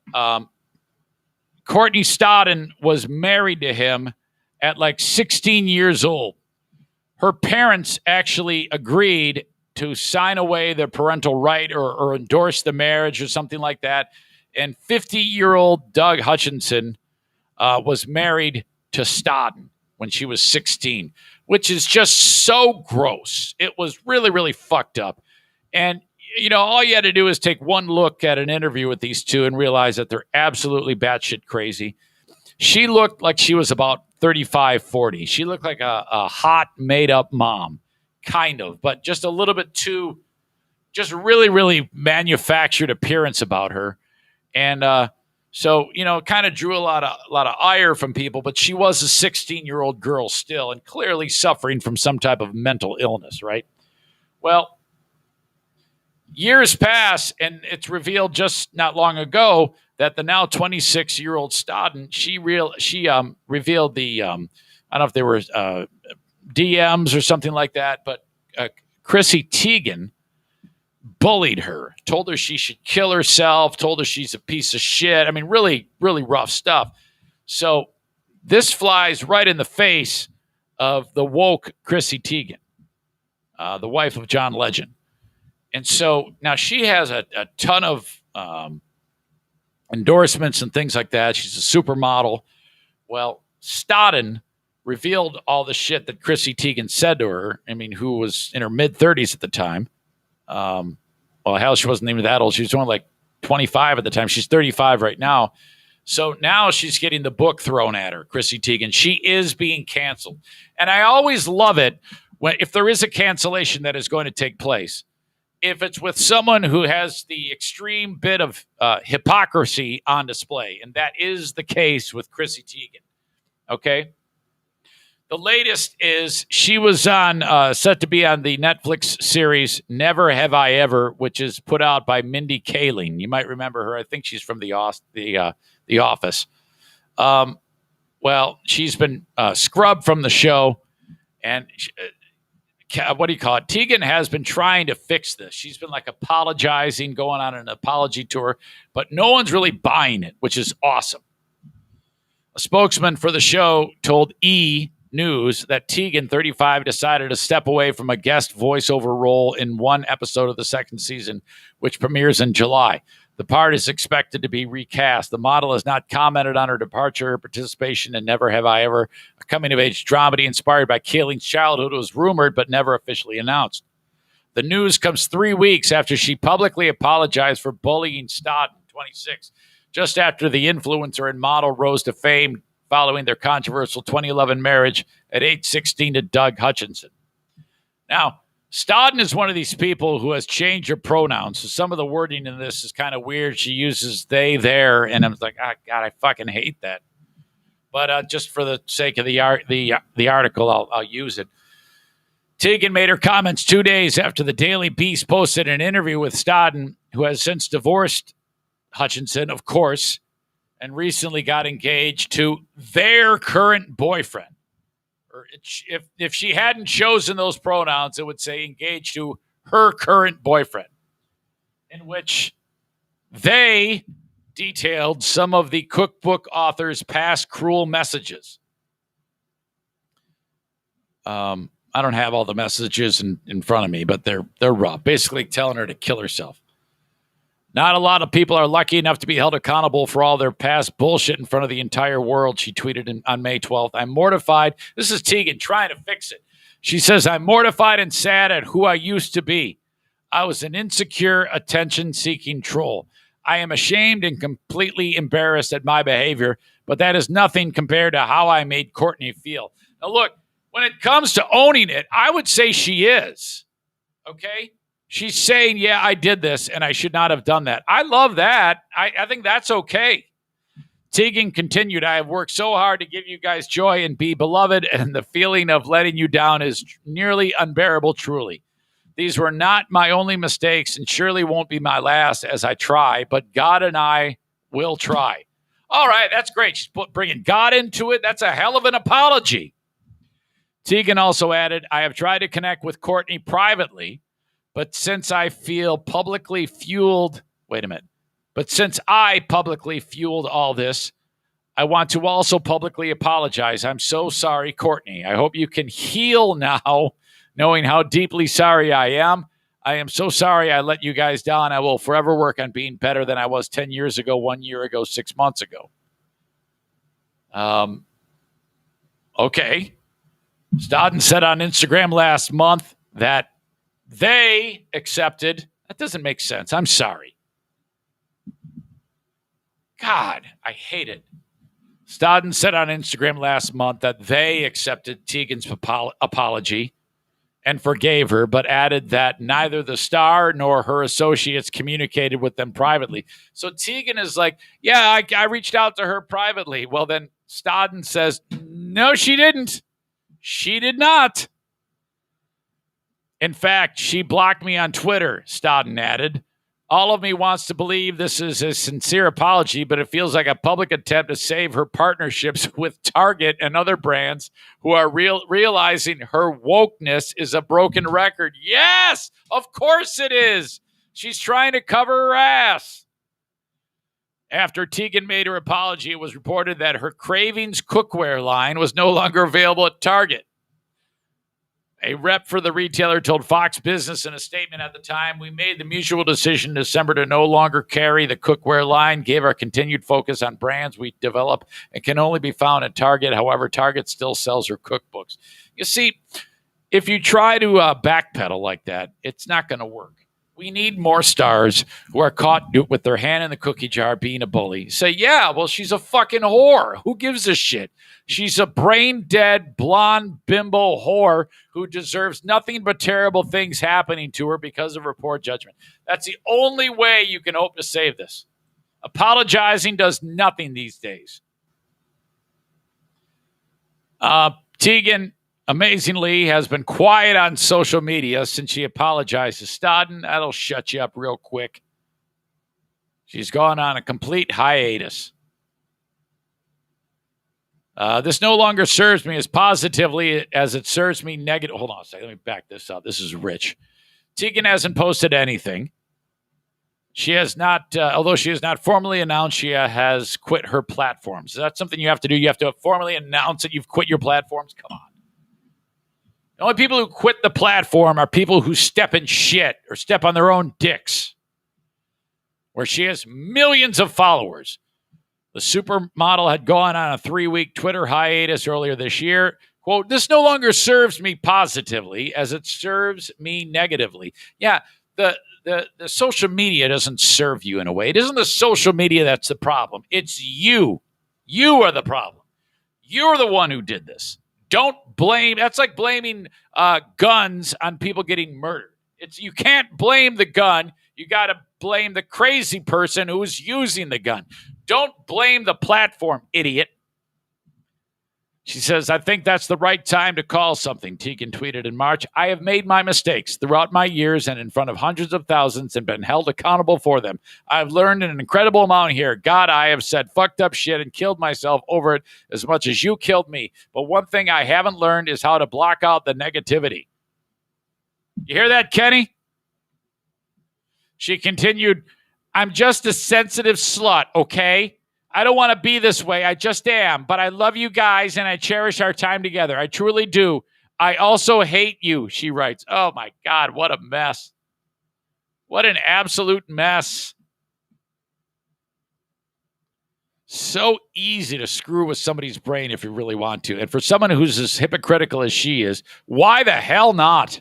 Courtney Stodden was married to him at like 16 years old. Her parents actually agreed to sign away their parental right or endorse the marriage or something like that. And 50-year-old Doug Hutchinson was married to Stodden when she was 16, which is just so gross. It was really, really fucked up. And, you know, all you had to do is take one look at an interview with these two and realize that they're absolutely batshit crazy. She looked like she was about 35, 40. She looked like a hot, made-up mom, kind of, but just a little bit too, just really, really manufactured appearance about her. And so, you know, kind of drew a lot of ire from people, but she was a 16-year-old girl still and clearly suffering from some type of mental illness, right? Well, years pass, and it's revealed just not long ago that the now 26-year-old Stodden, she revealed the, I don't know if they were DMs or something like that, but Chrissy Teigen bullied her, told her she should kill herself, told her she's a piece of shit. I mean, really, really rough stuff. So this flies right in the face of the woke Chrissy Teigen, the wife of John Legend. And so now she has a ton of endorsements and things like that. She's a supermodel. Well, Stodden revealed all the shit that Chrissy Teigen said to her. I mean, who was in her mid-30s at the time. Well, hell, she wasn't even that old. She was only like 25 at the time. She's 35 right now. So now she's getting the book thrown at her, Chrissy Teigen. She is being canceled. And I always love it if there is a cancellation that is going to take place, if it's with someone who has the extreme bit of hypocrisy on display. And that is the case with Chrissy Teigen. Okay? The latest is she was on set to be on the Netflix series Never Have I Ever, which is put out by Mindy Kaling. You might remember her. I think she's from The Office. Well, she's been scrubbed from the show, and what do you call it? Tegan has been trying to fix this. She's been like apologizing, going on an apology tour, but no one's really buying it, which is awesome. A spokesman for the show told E! News that Tegan, 35, decided to step away from a guest voiceover role in one episode of the second season, which premieres in July. The part is expected to be recast. The model has not commented on her departure or participation in Never Have I Ever, a coming-of-age dramedy inspired by Kayleen's childhood. It was rumored but never officially announced. The news comes 3 weeks after she publicly apologized for bullying Stodden, 26, just after the influencer and model rose to fame following their controversial 2011 marriage at age 16 to Doug Hutchinson. Now, Stodden is one of these people who has changed her pronouns. So some of the wording in this is kind of weird. She uses they, their, and I'm like, God, I fucking hate that. But just for the sake of the article, I'll use it. Tegan made her comments 2 days after the Daily Beast posted an interview with Stodden, who has since divorced Hutchinson, of course, and recently got engaged to their current boyfriend. Or if she hadn't chosen those pronouns, it would say engaged to her current boyfriend, in which they detailed some of the cookbook author's past cruel messages. I don't have all the messages in front of me, but they're rough. Basically telling her to kill herself. Not a lot of people are lucky enough to be held accountable for all their past bullshit in front of the entire world, she tweeted on May 12th. I'm mortified. This is Tegan trying to fix it. She says, I'm mortified and sad at who I used to be. I was an insecure, attention-seeking troll. I am ashamed and completely embarrassed at my behavior, but that is nothing compared to how I made Courtney feel. Now, look, when it comes to owning it, I would say she is. Okay? She's saying, yeah, I did this, and I should not have done that. I love that. I think that's okay. Tegan continued, I have worked so hard to give you guys joy and be beloved, and the feeling of letting you down is nearly unbearable, truly. These were not my only mistakes and surely won't be my last as I try, but God and I will try. All right, that's great. She's bringing God into it. That's a hell of an apology. Tegan also added, I have tried to connect with Courtney privately, but since I publicly fueled all this, I want to also publicly apologize. I'm so sorry, Courtney. I hope you can heal now, knowing how deeply sorry I am. I am so sorry I let you guys down. I will forever work on being better than I was 10 years ago, 1 year ago, 6 months ago. Okay. Stodden said on Instagram last month that they accepted. That doesn't make sense. I'm sorry. God, I hate it. Stodden said on Instagram last month that they accepted Tegan's apology and forgave her, but added that neither the star nor her associates communicated with them privately. So Tegan is like, yeah, I reached out to her privately. Well, then Stodden says, no, she didn't. She did not. In fact, she blocked me on Twitter, Stodden added. All of me wants to believe this is a sincere apology, but it feels like a public attempt to save her partnerships with Target and other brands who are realizing her wokeness is a broken record. Yes, of course it is. She's trying to cover her ass. After Tegan made her apology, it was reported that her Cravings cookware line was no longer available at Target. A rep for the retailer told Fox Business in a statement at the time, we made the mutual decision in December to no longer carry the cookware line, gave our continued focus on brands we develop and can only be found at Target. However, Target still sells her cookbooks. You see, if you try to backpedal like that, it's not going to work. We need more stars who are caught with their hand in the cookie jar being a bully. Say, yeah, well, she's a fucking whore. Who gives a shit? She's a brain-dead, blonde, bimbo whore who deserves nothing but terrible things happening to her because of her poor judgment. That's the only way you can hope to save this. Apologizing does nothing these days. Tegan, amazingly, has been quiet on social media since she apologized to Stodden. That'll shut you up real quick. She's gone on a complete hiatus. This no longer serves me as positively as it serves me negative. Hold on a second. Let me back this up. This is rich. Tegan hasn't posted anything. She has not, although she has not formally announced she has quit her platforms. Is that something you have to do? You have to formally announce that you've quit your platforms? Come on. The only people who quit the platform are people who step in shit or step on their own dicks. Where she has millions of followers. The supermodel had gone on a 3-week Twitter hiatus earlier this year. Quote, this no longer serves me positively as it serves me negatively. Yeah, the social media doesn't serve you in a way. It isn't the social media that's the problem. It's you. You are the problem. You're the one who did this. Don't blame. That's like blaming guns on people getting murdered. You can't blame the gun. You got to blame the crazy person who's using the gun. Don't blame the platform, idiot. She says, I think that's the right time to call something. Tegan tweeted in March, I have made my mistakes throughout my years and in front of hundreds of thousands and been held accountable for them. I've learned an incredible amount here. God, I have said fucked up shit and killed myself over it as much as you killed me. But one thing I haven't learned is how to block out the negativity. You hear that, Kenny? She continued, I'm just a sensitive slut, okay? I don't want to be this way. I just am. But I love you guys and I cherish our time together. I truly do. I also hate you, she writes. Oh, my God. What a mess. What an absolute mess. So easy to screw with somebody's brain if you really want to. And for someone who's as hypocritical as she is, why the hell not?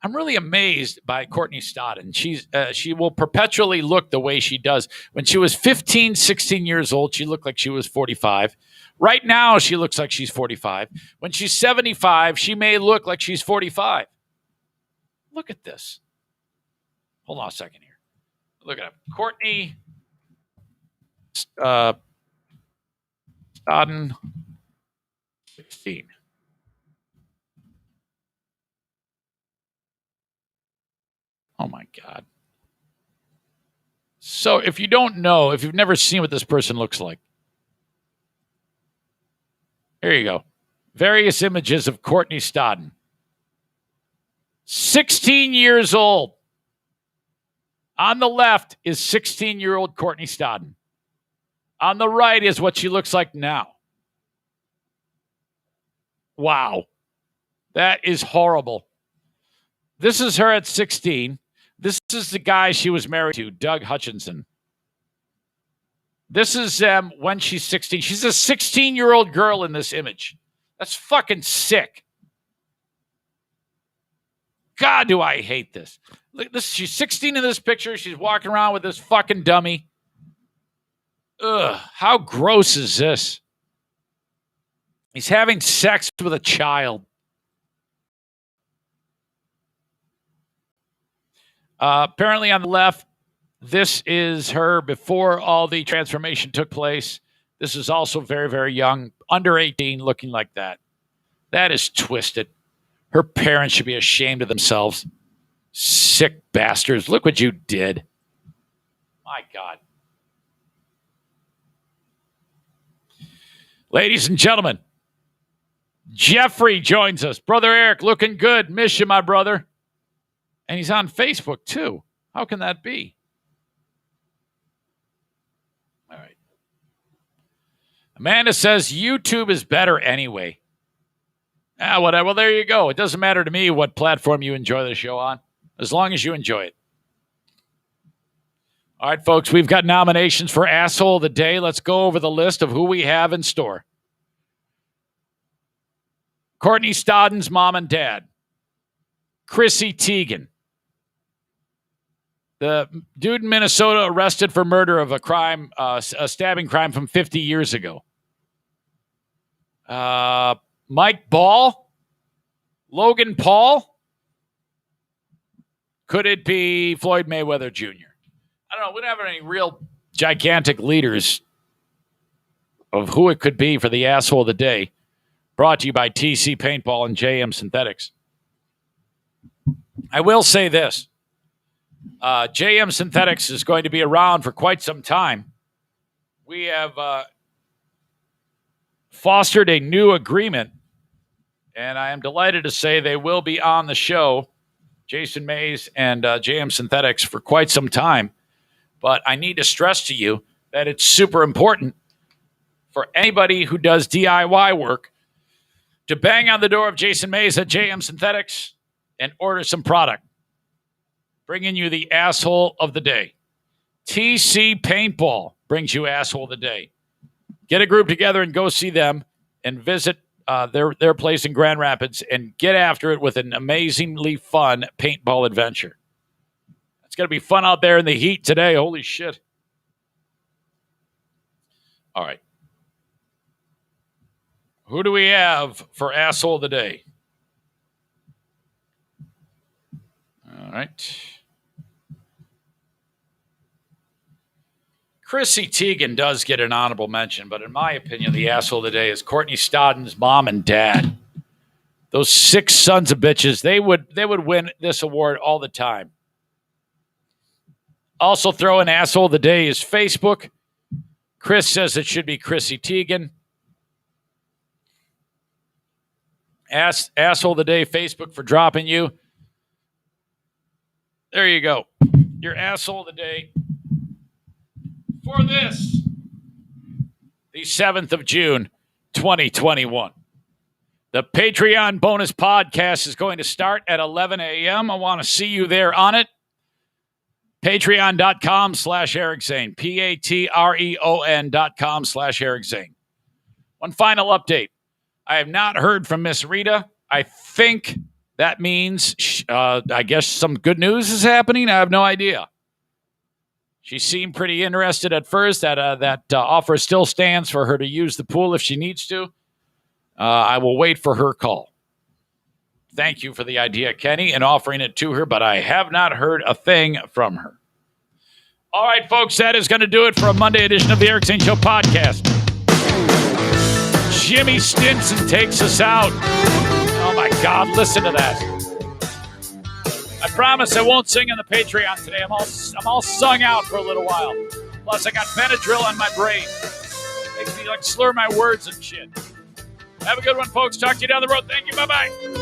I'm really amazed by Courtney Stodden. She will perpetually look the way she does. When she was 15, 16 years old, she looked like she was 45. Right now, she looks like she's 45. When she's 75, she may look like she's 45. Look at this. Hold on a second here. Look at it. Courtney Stodden, 16. Oh, my God. So if you don't know, if you've never seen what this person looks like, here you go. Various images of Courtney Stodden. 16 years old. On the left is 16-year-old Courtney Stodden. On the right is what she looks like now. Wow. That is horrible. This is her at 16. This is the guy she was married to, Doug Hutchinson. This is when she's 16. She's a 16-year-old girl in this image. That's fucking sick. God, do I hate this. Look, she's 16 in this picture. She's walking around with this fucking dummy. Ugh, how gross is this? He's having sex with a child. Apparently on the left, this is her before all the transformation took place. This is also very, very young, under 18, looking like that. That is twisted. Her parents should be ashamed of themselves. Sick bastards. Look what you did. My God. Ladies and gentlemen, Jeffrey joins us. Brother Eric, looking good. Miss you, my brother. And he's on Facebook, too. How can that be? All right. Amanda says YouTube is better anyway. Whatever. Well, there you go. It doesn't matter to me what platform you enjoy the show on, as long as you enjoy it. All right, folks, we've got nominations for Asshole of the Day. Let's go over the list of who we have in store. Courtney Stodden's mom and dad. Chrissy Teigen. The dude in Minnesota arrested for murder of a stabbing crime from 50 years ago. Mike Ball? Logan Paul? Could it be Floyd Mayweather Jr.? I don't know. We don't have any real gigantic leaders of who it could be for the asshole of the day. Brought to you by TC Paintball and JM Synthetics. I will say this. JM Synthetics is going to be around for quite some time. We have fostered a new agreement, and I am delighted to say they will be on the show, Jason Mays and JM Synthetics, for quite some time. But I need to stress to you that it's super important for anybody who does DIY work to bang on the door of Jason Mays at JM Synthetics and order some product. Bringing you the asshole of the day. TC Paintball brings you asshole of the day. Get a group together and go see them and visit their place in Grand Rapids and get after it with an amazingly fun paintball adventure. It's going to be fun out there in the heat today. Holy shit. All right. Who do we have for asshole of the day? All right. Chrissy Teigen does get an honorable mention, but in my opinion, the asshole of the day is Courtney Stodden's mom and dad. Those 6 sons of bitches, they would win this award all the time. Also throw an asshole of the day is Facebook. Chris says it should be Chrissy Teigen. Asshole of the day, Facebook, for dropping you. There you go. Your asshole of the day for this, the 7th of June, 2021. The Patreon bonus podcast is going to start at 11 a.m. I want to see you there on it. Patreon.com/Eric Zane. Patreon.com/Eric Zane. One final update. I have not heard from Miss Rita. I think that means, I guess some good news is happening. I have no idea. She seemed pretty interested at first. That offer still stands for her to use the pool if she needs to. I will wait for her call. Thank you for the idea, Kenny, and offering it to her, but I have not heard a thing from her. All right, folks, that is going to do it for a Monday edition of the Eric Zane Show podcast. Jimmy Stinson takes us out. Oh, my God, listen to that. I promise I won't sing on the Patreon today. I'm all sung out for a little while. Plus, I got Benadryl on my brain. Makes me, slur my words and shit. Have a good one, folks. Talk to you down the road. Thank you. Bye-bye.